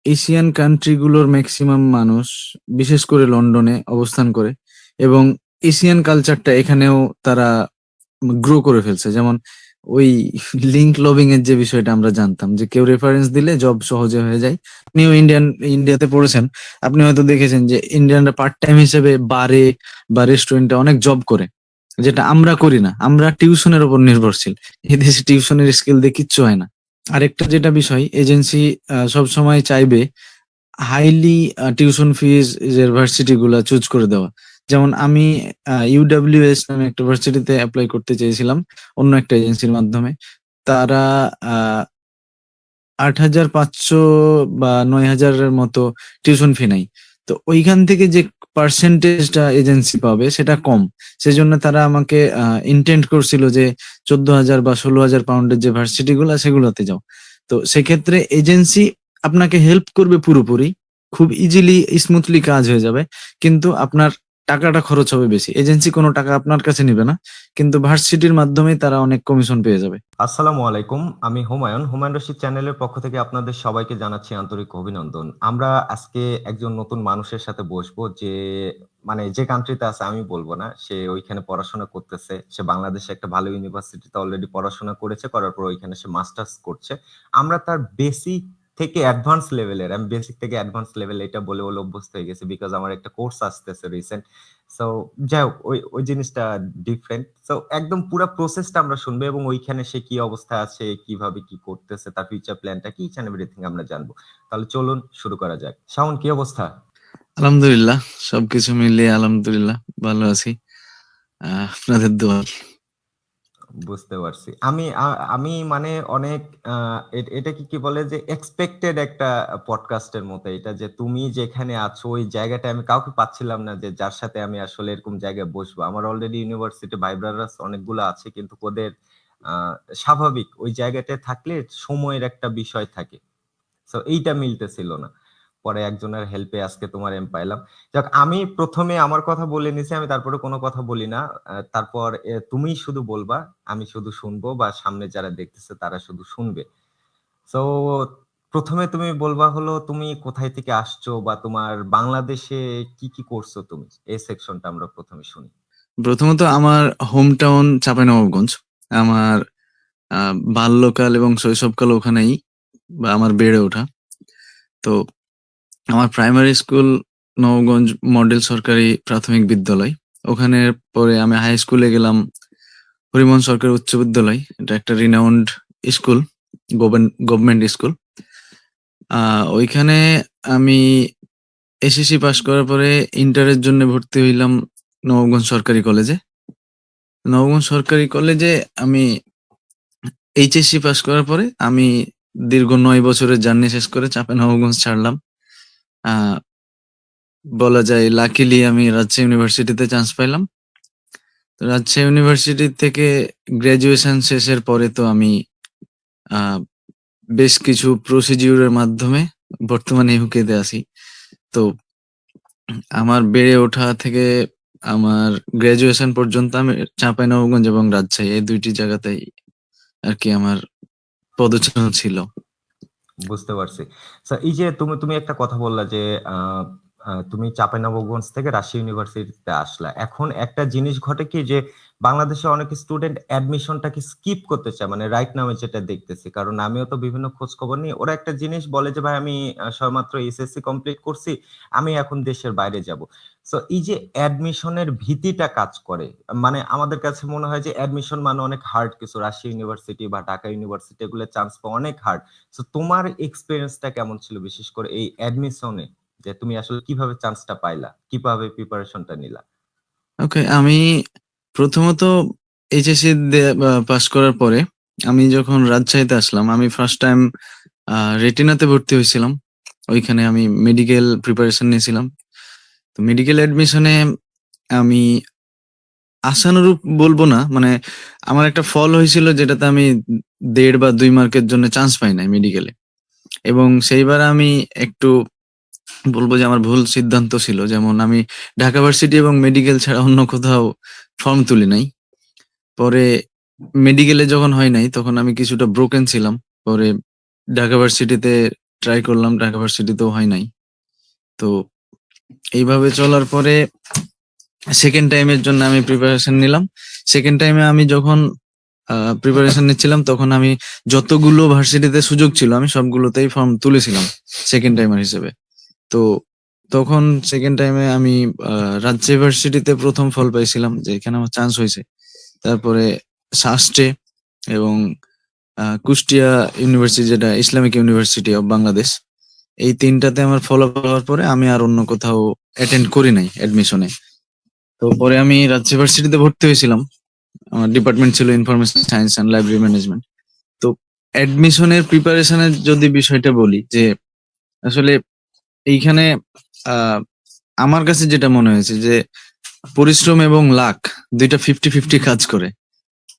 Asian country গুলোর maximum মানুষ বিশেষ করে লন্ডনে অবস্থান করে এবং এশিয়ান কালচারটা এখানেও তারা গ্রো করে ফেলছে। যেমন ওই লিঙ্ক লবিং এর যে বিষয়টা আমরা জানতাম যে কেউ রেফারেন্স দিলে জব সহজে হয়ে যায়। আপনিও ইন্ডিয়াতে পড়েছেন, আপনি হয়তো দেখেছেন যে ইন্ডিয়ানরা পার্ট টাইম হিসেবে বারে বা রেস্টুরেন্টে অনেক জব করে, যেটা আমরা করি না। আমরা টিউশনের উপর নির্ভরশীল। এদেশে টিউশনের স্কিল দিয়ে কিচ্ছু হয় না। আরেকটা যেটা বিষয়, এজেন্সি সবসময় চাইবে হাইলি টিউশন ফিজ এর ভার্সিটি গুলা চুজ করে দেওয়া। যেমন আমি ইউডব্লিউএস নামে একটা ভার্সিটিতে অ্যাপ্লাই করতে চেয়েছিলাম অন্য একটা এজেন্সির মাধ্যমে। তারা ৮,৫০০ বা ৯,০০০-এর মতো টিউশন ফি নেয়। তো ওইখান থেকে যে পার্সেন্টেজটা এজেন্সি পাবে সেটা কম। সেজন্য তারা আমাকে ইনটেন্ট করছিল যে ১৪,০০০ বা ১৬,০০০ পাউন্ডের যে ভার্সিটি গুলা সেগুলোতে যাও। তো সেক্ষেত্রে এজেন্সি আপনাকে হেল্প করবে পুরোপুরি। খুব ইজিলি স্মুথলি কাজ হয়ে যাবে। কিন্তু আপনার টাকাটা খরচ হবে বেশি। এজেন্সি কোনো টাকা আপনার কাছে নিবে না। কিন্তু ভার্সিটির মাধ্যমেই তারা অনেক কমিশন পেয়ে যাবে। আসসালামু আলাইকুম। আমি হুমায়ুন। হুমায়ুন রশিদ চ্যানেলের পক্ষ থেকে আপনাদের সবাইকে জানাচ্ছি আন্তরিক অভিনন্দন। আমরা আজকে একজন নতুন মানুষের সাথে বসবো যে যে কান্ট্রিতে আছে আমি বলবো না। সে ওইখানে পড়াশোনা করতেছে। সে বাংলাদেশে একটা ভালো ইউনিভার্সিটিতে অলরেডি পড়াশোনা করেছে। করার পর ওইখানে সে মাস্টার্স করছে। আমরা তার বেসিক থেকে অ্যাডভান্স লেভেলের, আমি বেসিক থেকে অ্যাডভান্স লেভেল এটা বলে অভ্যস্ত হয়ে গেছি বিকজ আমার একটা কোর্স আসতেছে রিসেন্ট। সো যাই হোক ওই জিনিসটা ডিফারেন্ট। সো একদম পুরা প্রসেসটা আমরা শুনবো এবং ওইখানে সে কি অবস্থায় আছে, কিভাবে কি করতেছে, তার ফিউচার প্ল্যানটা কি, ইচ এন্ড এভরিথিং আমরা জানবো। তাহলে চলুন শুরু করা যাক। শাওন, কি অবস্থা? আলহামদুলিল্লাহ, সবকিছু মিলিয়ে আলহামদুলিল্লাহ ভালো আছি। আপনাদের দোয়ায়। বুঝতে পারছি। আমি অনেক এটা কি বলে যে এক্সপেক্টেড একটা পডকাস্টের মতো এটা, যে তুমি যেখানে আছো ওই জায়গাটায় আমি কাউকে পাচ্ছিলাম না যে যার সাথে আমি আসলে এরকম জায়গায় বসবো। আমার অলরেডি ইউনিভার্সিটি ভাই ব্রাদার্স অনেকগুলো আছে, কিন্তু ওদের স্বাভাবিক ওই জায়গাটায় থাকলে সময়ের একটা বিষয় থাকে। সো এইটা মিলতেছিল না। পরে একজনের হেল্পে আজকে তোমার পাইলাম। যাক, আমি প্রথমে আমার কথা বলে নিছি, আমি তারপরে কোনো কথা বলি না। তারপর তুমি শুধু বলবা, আমি শুধু শুনবো, বা সামনে যারা দেখতেছে তারা শুধু শুনবে। সো প্রথমে তুমি বলবা হলো তুমি কোথায় থেকে আসছো, বা তোমার বাংলাদেশে কি কি করছো তুমি, এই সেকশনটা আমরা প্রথমে শুনি। প্রথমত আমার হোম টাউন চাঁপাইনবাবগঞ্জ। আমার বাল্যকাল এবং শৈশবকাল ওখানেই বা আমার বেড়ে ওঠা। তো আমার প্রাইমারি স্কুল নবগঞ্জ মডেল সরকারি প্রাথমিক বিদ্যালয়। ওখানে পরে আমি হাই স্কুলে গেলাম হরিমোহন সরকারি উচ্চ বিদ্যালয়। এটা একটা রিনাউন্ড স্কুল, গভর্নমেন্ট স্কুল। ওইখানে আমি এসএসসি পাস করার পরে ইন্টারের জন্য ভর্তি হইলাম নবগঞ্জ সরকারি কলেজে। নবগঞ্জ সরকারি কলেজে আমি এইচএসসি পাস করার পরে আমি দীর্ঘ ৯ বছরের জার্নি শেষ করে চাঁপাইনবাবগঞ্জ ছাড়লাম। আহ বলা যায় লাকিলি আমি রাজশাহী ইউনিভার্সিটিতে চান্স পাইলাম। তো রাজশাহী ইউনিভার্সিটি থেকে গ্রাজুয়েশন শেষের পরে তো আমি আহ বেশ কিছু প্রসিডিউরের মাধ্যমে বর্তমানে ইউকেতে আছি। তো আমার বেড়ে ওঠা থেকে আমার গ্রাজুয়েশন পর্যন্ত আমি চাঁপাইনবাবগঞ্জ এবং রাজশাহী এই দুইটি জায়গাতেই আর কি আমার পদচারণ ছিল। বুঝতে পারছি। এই যে তুমি একটা কথা বললা যে আহ, তুমি চাঁপাইনবাবগঞ্জ থেকে রাজশাহী ইউনিভার্সিটিতে আসলা। এখন একটা জিনিস ঘটে কি, যে বাংলাদেশে অনেক স্টুডেন্ট অ্যাডমিশনটাকে স্কিপ করতে চায়, রাইট নামে যেটা দেখতেছি, কারণ আমিও তো বিভিন্ন খোঁজ খবর নিই। ওরা একটা জিনিস বলে যে ভাই আমি সবেমাত্র এসএসসি কমপ্লিট করছি, আমি এখন দেশের বাইরে যাব। এই যে অ্যাডমিশনের ভীতিটা কাজ করে, আমাদের কাছে মনে হয় যে অ্যাডমিশন অনেক হার্ড কিছু, রাজশাহী ইউনিভার্সিটি বা ঢাকা ইউনিভার্সিটি এগুলো চান্স পাওয়া অনেক হার্ড। তোমার এক্সপিরিয়েন্সটা কেমন ছিল, বিশেষ করে এই অ্যাডমিশনে, যে তুমি আসলে কিভাবে চান্সটা পাইলা, কিভাবে প্রিপারেশনটা নিলা? ওকে, আমি প্রথমত এইচএসসি পাস করার পরে আমি যখন রাজশাহীতে আসলাম, আমি ফার্স্ট টাইম রেটিনাতে ভর্তি হয়েছিলাম। ওইখানে আমি মেডিকেল প্রিপারেশন নিয়েছিলাম। তো মেডিকেল অ্যাডমিশনে আমি আশানুরূপ বলবো না, আমার একটা ফল হয়েছিল যেটাতে আমি ১.৫ বা ২ মার্কের জন্য চান্স পাই নাই মেডিকেলে। এবং সেইবার আমি একটু বলবো যে আমার ভুল সিদ্ধান্ত ছিল। যেমন আমি ঢাকা ভার্সিটি এবং মেডিকেল ছাড়া অন্য কোথাও ফর্ম তুলি নাই। পরে মেডিকেলে যখন হয় নাই তখন আমি কিছুটা ব্রোকেন ছিলাম। পরে ঢাকা ভার্সিটিতে ট্রাই করলাম, ঢাকা ভার্সিটিতেও হয় নাই। তো এইভাবে চলার পরে সেকেন্ড টাইমের জন্য আমি প্রিপারেশন নিলাম। সেকেন্ড টাইমে আমি যখন প্রিপারেশন নিচ্ছিলাম তখন আমি যতগুলো ভার্সিটিতে সুযোগ ছিল আমি সবগুলোতেই ফর্ম তুলেছিলাম সেকেন্ড টাইমার হিসেবে। তো তখন সেকেন্ড টাইমে আমি রাজশাহী ভার্সিটিতে প্রথম ফল পাইছিলাম, যে এখানে আমার চান্স হয়েছে। তারপরে সাস্টে এবং কুষ্টিয়া ইউনিভার্সিটি, যেটা ইসলামিক ইউনিভার্সিটি অফ বাংলাদেশ, এই তিনটাতে আমার ফলাফল হওয়ার পরে আমি আর অন্য কোথাও অ্যাটেন্ড করি নাই অ্যাডমিশনে। তো পরে আমি রাজশাহী ভার্সিটিতে ভর্তি হয়েছিলাম। আমার ডিপার্টমেন্ট ছিল information science and library management. তো অ্যাডমিশনের প্রিপারেশনের যদি বিষয়টা বলি, যে আসলে এইখানে আহ, আমার কাছে যেটা মনে হয়েছে যে পরিশ্রম এবং লাক দুইটা 50-50 কাজ করে।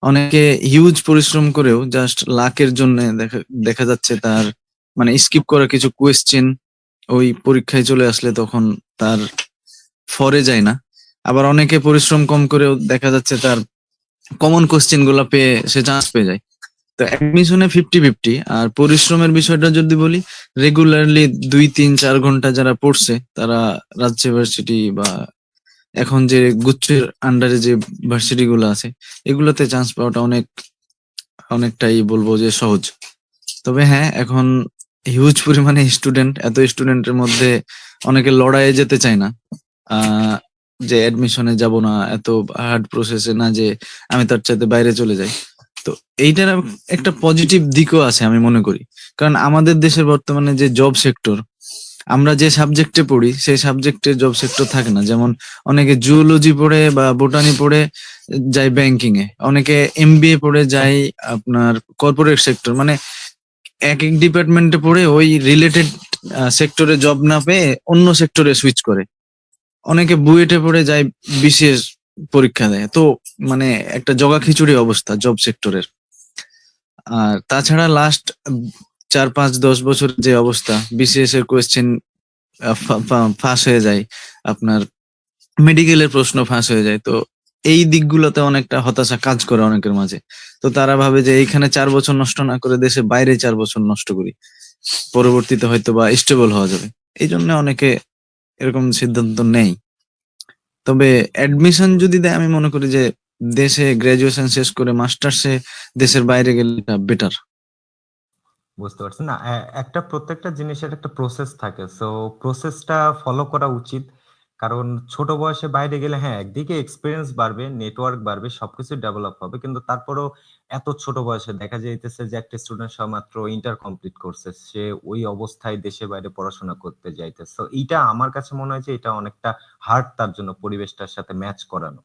অনেকে হিউজ পরিশ্রম করেও জাস্ট লাকের জন্য দেখা দেখা যাচ্ছে তার মানে স্কিপ করা কিছু কোয়েশ্চেন ওই পরীক্ষায় চলে আসলে তখন তার ফরে যায় না। আবার অনেকে পরিশ্রম কম করেও দেখা যাচ্ছে তার কমন কোশ্চেন গুলা পেয়ে সে চান্স পেয়ে যায়। তো অ্যাডমিশনে 50-50। আর পরিশ্রমের বিষয়টা যদি বলি, রেগুলারলি 2-3-4 ঘন্টা যারা পড়ছে তারা রাজশাহী ভার্সিটি বা এখন যে গুচ্ছের আন্ডারে যে ভার্সিটি গুলো আছে এগুলোতে চান্স পাওয়াটা অনেকটাই বলবো যে সহজ। তবে হ্যাঁ, এখন হিউজ পরিমাণে স্টুডেন্ট, এত স্টুডেন্টের মধ্যে অনেকে লড়াইয়ে যেতে চায় না। আহ যে অ্যাডমিশনে যাব না, এত হার্ড প্রসেসে না, যে আমি তার চাইতে বাইরে চলে যাই। তো এইটার একটা পজিটিভ দিকও আছে আমি মনে করি। কারণ আমাদের দেশের বর্তমানে যে জব সেক্টর, আমরা যে সাবজেক্টে পড়ি সেই সাবজেক্টে জব সেক্টর থাকে না। যেমন অনেকে জুওলজি পড়ে বা বোটানি পড়ে যায় ব্যাংকিং এ, অনেকে এমবিএ পড়ে যায় আপনার কর্পোরেট সেক্টর, মানে এক এক ডিপার্টমেন্টে পড়ে ওই রিলেটেড সেক্টরে জব না পেয়ে অন্য সেক্টরে সুইচ করে। অনেকে বুয়েটে পড়ে যায় বিসিএস পরীক্ষা দেয়। তো মানে একটা জগা খিচুড়ি অবস্থা জব সেক্টরের। আর তাছাড়া লাস্ট 4-5-10 বছর যে অবস্থা, বিসিএস এর কোয়েশ্চেন ফাঁস হয়ে যায়, আপনার মেডিকেলের প্রশ্ন ফাঁস হয়ে যায়। তো এই দিকগুলোতে অনেকটা হতাশা কাজ করে অনেকের মাঝে। তো তারা ভাবে যে এইখানে 4 বছর নষ্ট না করে দেশে বাইরে 4 বছর নষ্ট করি, পরবর্তীতে হয়তো বা স্টেবল হওয়া যাবে। এই জন্য অনেকে এরকম সিদ্ধান্ত নেয়। তবে অ্যাডমিশন যদি দেয়, আমি মনে করি যে দেশে গ্রাজুয়েশন শেষ করে মাস্টার্সে দেশের বাইরে গেলে বেটার। বুঝতে পারছি। না, একটা প্রত্যেকটা জিনিসের একটা প্রসেস থাকে। সো প্রসেসটা ফলো করা উচিত। কারণ ছোট বয়সে বাইরে গেলে হ্যাঁ, একদিকে এক্সপেরিয়েন্স বাড়বে, নেটওয়ার্ক বাড়বে, সবকিছু ডেভেলপ হবে। কিন্তু তারপরেও এত ছোট বয়সে দেখা যাইতেছে যে একটা স্টুডেন্ট সবেমাত্র ইন্টার কমপ্লিট করছে। সে ওই অবস্থায় দেশে বাইরে পড়াশোনা করতে যাইতেছে। সো এইটা আমার কাছে মনে হয় যে এটা অনেকটা হার্ড তার জন্য পরিবেশটার সাথে ম্যাচ করানো।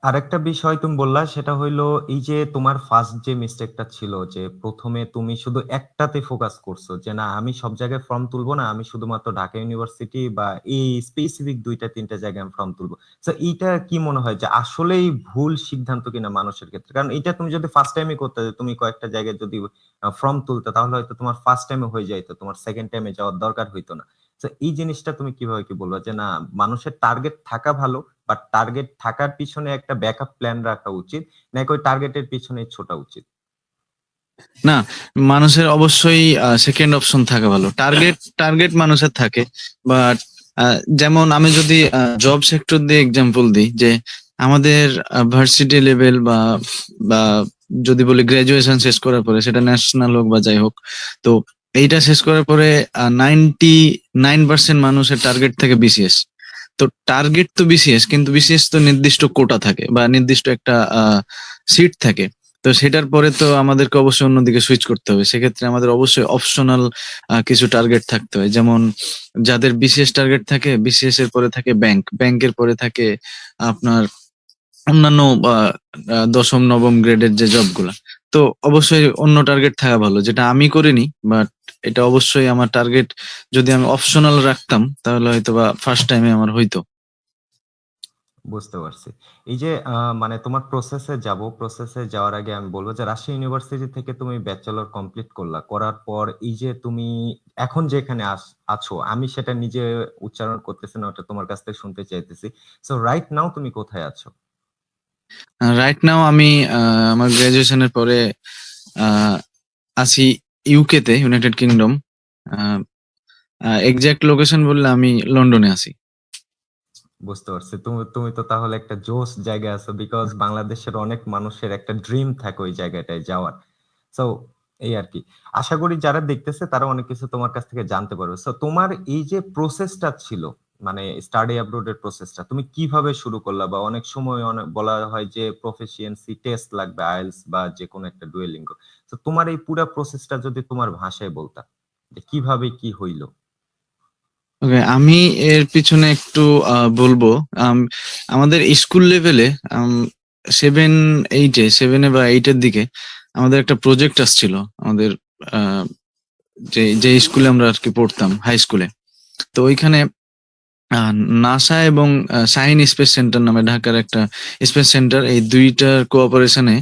আরেকটা বিষয় তুমি বললা সেটা হইলো এই যে তোমার ফার্স্ট যে মিস্টেকটা ছিল যে প্রথমে তুমি শুধু একটাতে ফোকাস করছো যে না আমি সব জায়গায় ফর্ম তুলবো না, আমি শুধুমাত্র ঢাকা ইউনিভার্সিটি বা এই স্পেসিফিক 2-3টা জায়গায় আমি ফর্ম তুলবো। তো এইটা কি মনে হয় যে আসলেই ভুল সিদ্ধান্ত কিনা মানুষের ক্ষেত্রে? কারণ এটা তুমি যদি ফার্স্ট টাইমে করতে, তুমি কয়েকটা জায়গায় যদি ফর্ম তুলতে, তাহলে হয়তো তোমার ফার্স্ট টাইমে হয়ে যাইতো, তোমার সেকেন্ড টাইমে যাওয়ার দরকার হইতো না। তো এই জিনিসটা তুমি কিভাবে কি বলবো যে না মানুষের টার্গেট থাকা ভালো, বাট টার্গেট থাকার পিছনে একটা ব্যাকআপ প্ল্যান রাখা উচিত, নাকি ওই টার্গেটের পিছনেই ছোটা উচিত? না, মানুষের অবশ্যই সেকেন্ড অপশন থাকা ভালো। টার্গেট টার্গেট মানুষের থাকে, বাট যেমন আমি যদি জব সেক্টর দিয়ে এক্সাম্পল দিই, যে আমাদের ভার্সিটি লেভেল বা বা যদি বলি গ্রাজুয়েশন শেষ করার পরে, সেটা ন্যাশনাল হোক বা যাই হোক, তো এইটা শেষ করার পরে 99% মানুষের টার্গেট থাকে বিসিএস। তো টার্গেট তো বিসিএস, কিন্তু বিসিএস তো নির্দিষ্ট কোটা থাকে বা নির্দিষ্ট একটা সিট থাকে। তো সেটার পরে তো আমাদেরকে অবশ্যই অন্যদিকে সুইচ করতে হবে। সেক্ষেত্রে আমাদের অবশ্যই অপশনাল কিছু টার্গেট থাকতে হয়। যেমন যাদের বিসিএস টার্গেট থাকে, বিসিএস এর পরে থাকে ব্যাংক, ব্যাংকের পরে থাকে আপনার অন্যান্য দশম নবম গ্রেডের যে জব গুলা। তো অবশ্যই অন্য টার্গেট থাকা ভালো, যেটা আমি করিনি, বাট এটা অবশ্যই আমার টার্গেট যদি আমি অপশনাল রাখতাম তাহলে হয়তো বা ফার্স্ট টাইমে আমার হইতো। বুঝতে পারছি। এই যে মানে তোমার প্রসেসে যাওয়ার আগে আমি বলবো যে রাজশাহী ইউনিভার্সিটি থেকে তুমি ব্যাচেলর কমপ্লিট করলা। করার পর এই যে তুমি এখন যেখানে আছো, আমি সেটা নিজে উচ্চারণ করতেছি না, ওটা তোমার কাছ থেকে শুনতে চাইতেছি। সো রাইট নাও তুমি কোথায় আছো? রাইট নাও আমি আমার গ্রাজুয়েশনের পরে আহ, আছি ইউকে তে, ইউনাইটেড কিংডম। এক্সাক্ট লোকেশন বললে আমি লন্ডনে আছি। বুঝতে পারছি। তুমি তুমি তো তাহলে একটা জোস জায়গায় আছো, বিকজ বাংলাদেশের অনেক মানুষের একটা ড্রিম থাকে ওই জায়গাটায় যাওয়ার। সো এই আর কি। আশা করি যারা দেখতেছে তারা অনেক কিছু তোমার কাছ থেকে জানতে পারবে। সো তোমার এই যে প্রসেসটা ছিল, মানে স্টাডি অ্যাব্রোড এর প্রসেসটা তুমি কিভাবে শুরু করলা? বা অনেক সময় অনেক বলা হয় যে প্রফিসিয়েন্সি টেস্ট লাগবে, আইএলটিএস বা যে কোনো একটা ডুয়েলিঙ্গো। তো তোমার এই পুরা প্রসেসটা যদি তোমার ভাষায় বলতা যে কিভাবে কি হইলো। ওকে, আমি এর পিছনে একটু বলবো। আম, আমাদের স্কুল লেভেলে 7-8 বা 8-এর দিকে আমাদের একটা প্রজেক্ট আসছিল আমাদের, আহ, যে যে স্কুলে আমরা আর কি পড়তাম, হাই স্কুলে। তো ওইখানে নাসা এবং শাহিন স্পেস সেন্টার নামে ঢাকার একটা স্পেস সেন্টার, এই দুইটার কোঅপারেশনে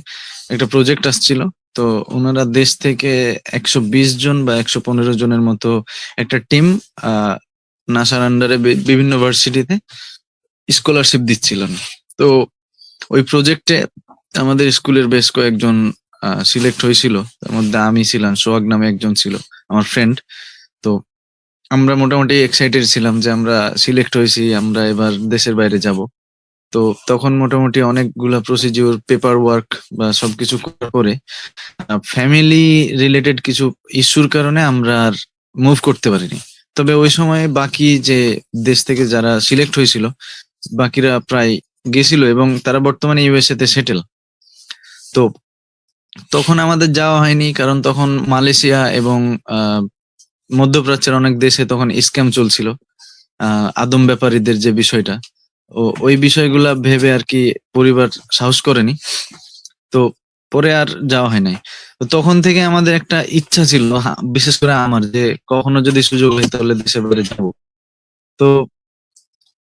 একটা প্রজেক্ট আসছিল। তো ওনারা দেশ থেকে 120 জন বা 115 জনের মতো একটা টিম নাসার আন্ডারে বিভিন্ন ভার্সিটিতে স্কলারশিপ দিচ্ছিলেন। তো ওই প্রজেক্টে আমাদের স্কুলের বেশ কয়েকজন সিলেক্ট হয়েছিল। তার মধ্যে আমি ছিলাম, সোহাগ নামে একজন ছিল আমার ফ্রেন্ড। তো আমরা মোটামুটি এক্সাইটেড ছিলাম যে আমরা সিলেক্ট হয়েছি, আমরা এবার দেশের বাইরে যাব। তো তখন মোটামুটি অনেকগুলা প্রসিডিউর, পেপার ওয়ার্ক বা সবকিছু করার পরে ফ্যামিলি রিলেটেড কিছু ইস্যুর কারণে আমরা আর মুভ করতে পারিনি। তবে ওই সময় বাকি যে দেশ থেকে যারা সিলেক্ট হয়েছিল, বাকিরা প্রায় গেছিল এবং তারা বর্তমানে ইউএসএ তে সেটেল। তো তখন আমাদের যাওয়া হয়নি, কারণ তখন মালয়েশিয়া এবং আহ মধ্যপ্রাচ্যের অনেক দেশে তখন স্ক্যাম চলছিল, আদম ব্যাপারীদের যে বিষয়টা। ওই বিষয়গুলা ভেবে আর কি পরিবার সাহস করেনি। তো পরে আর যাওয়া হয় নাই। তো তখন থেকে আমাদের একটা ইচ্ছা ছিল, বিশেষ করে আমার, যে কখনো যদি সুযোগ হয় তাহলে দেশের বাইরে যাব। তো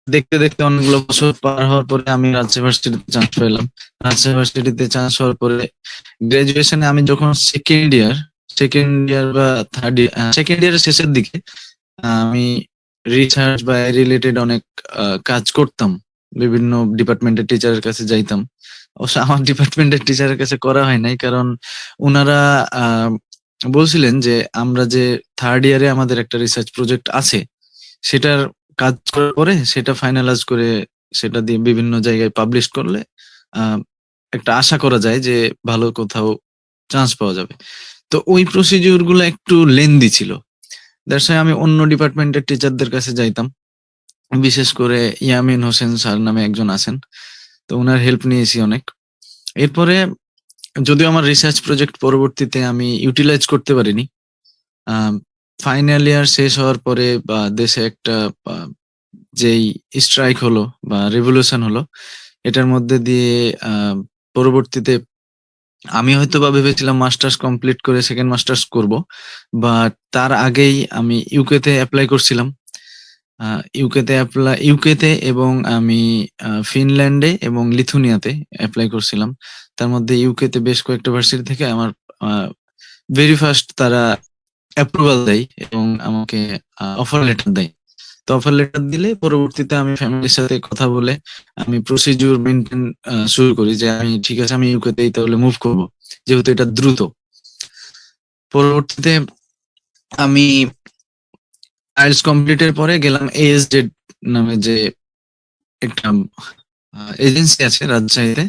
দেখতে দেখতে অনেকগুলো বছর পার হওয়ার পরে আমি রাজশাহী ভার্সিটিতে চান্স পেলাম। রাজশাহী ভার্সিটিতে চান্স হওয়ার পরে গ্রাজুয়েশনে আমি যখন সেকেন্ড ইয়ার বা থার্ড ইয়ার, সেকেন্ড ইয়ারের শেষের দিকে আমি রিসার্চ বা রিলেটেড অনেক কাজ করতাম। বিভিন্ন ডিপার্টমেন্টের টিচারের কাছে যাইতাম। অবশ্য আমার ডিপার্টমেন্টের টিচারের কাছে করা হয় নাই, কারণ ওনারা আহ, বলছিলেন যে আমরা যে থার্ড ইয়ারে আমাদের একটা রিসার্চ প্রজেক্ট আছে, সেটার কাজ করার পরে সেটা ফাইনালাইজ করে সেটা দিয়ে বিভিন্ন জায়গায় পাবলিশ করলে আহ, একটা আশা করা যায় যে ভালো কোথাও চান্স পাওয়া যাবে। তো ওই প্রসিডিউর গুলো একটু লেন্দি ছিল। দ্যাটস আমি অন্য ডিপার্টমেন্টের টিচারদের কাছে যাইতাম। বিশেষ করে ইয়ামিন হোসেন স্যার নামে একজন আছেন, তো ওনার হেল্প নিয়েছি অনেক। এরপরে যদিও আমার রিসার্চ প্রজেক্ট পরবর্তীতে আমি ইউটিলাইজ করতে পারিনি। ফাইনাল ইয়ার শেষ হওয়ার পরে বা দেশে একটা আহ, যেই স্ট্রাইক হলো বা রেভলিউশন হলো, এটার মধ্যে দিয়ে পরবর্তীতে আমি হয়তো বা ভেবেছিলাম মাস্টার্স কমপ্লিট করে সেকেন্ড মাস্টার্স করব, বাট তার আগেই আমি ইউকে তে অ্যাপ্লাই করছিলাম। ইউকেতে এবং আমি ফিনল্যান্ডে এবং লিথুনিয়াতে অ্যাপ্লাই করছিলাম। তার মধ্যে ইউকেতে বেশ কয়েকটা ভার্সিটি থেকে আমার ভেরি ফার্স্ট তারা অ্যাপ্রুভাল দেয় এবং আমাকে অফার লেটার দেয়। তো অফার লেটার দিলে পরবর্তীতে আমি ফ্যামিলির সাথে কথা বলে আমি প্রসিডিউর মেনটেন শুরু করি যে আমি ঠিক আছে, আমি ইউকেতেই তাহলে মুভ করব, যেহেতু এটা দ্রুত। পরবর্তীতে আমি আইএলটিএস কমপ্লিটের পরে গেলাম এএসজেড নামে যে একটা এজেন্সি আছে রাজশাহীতে।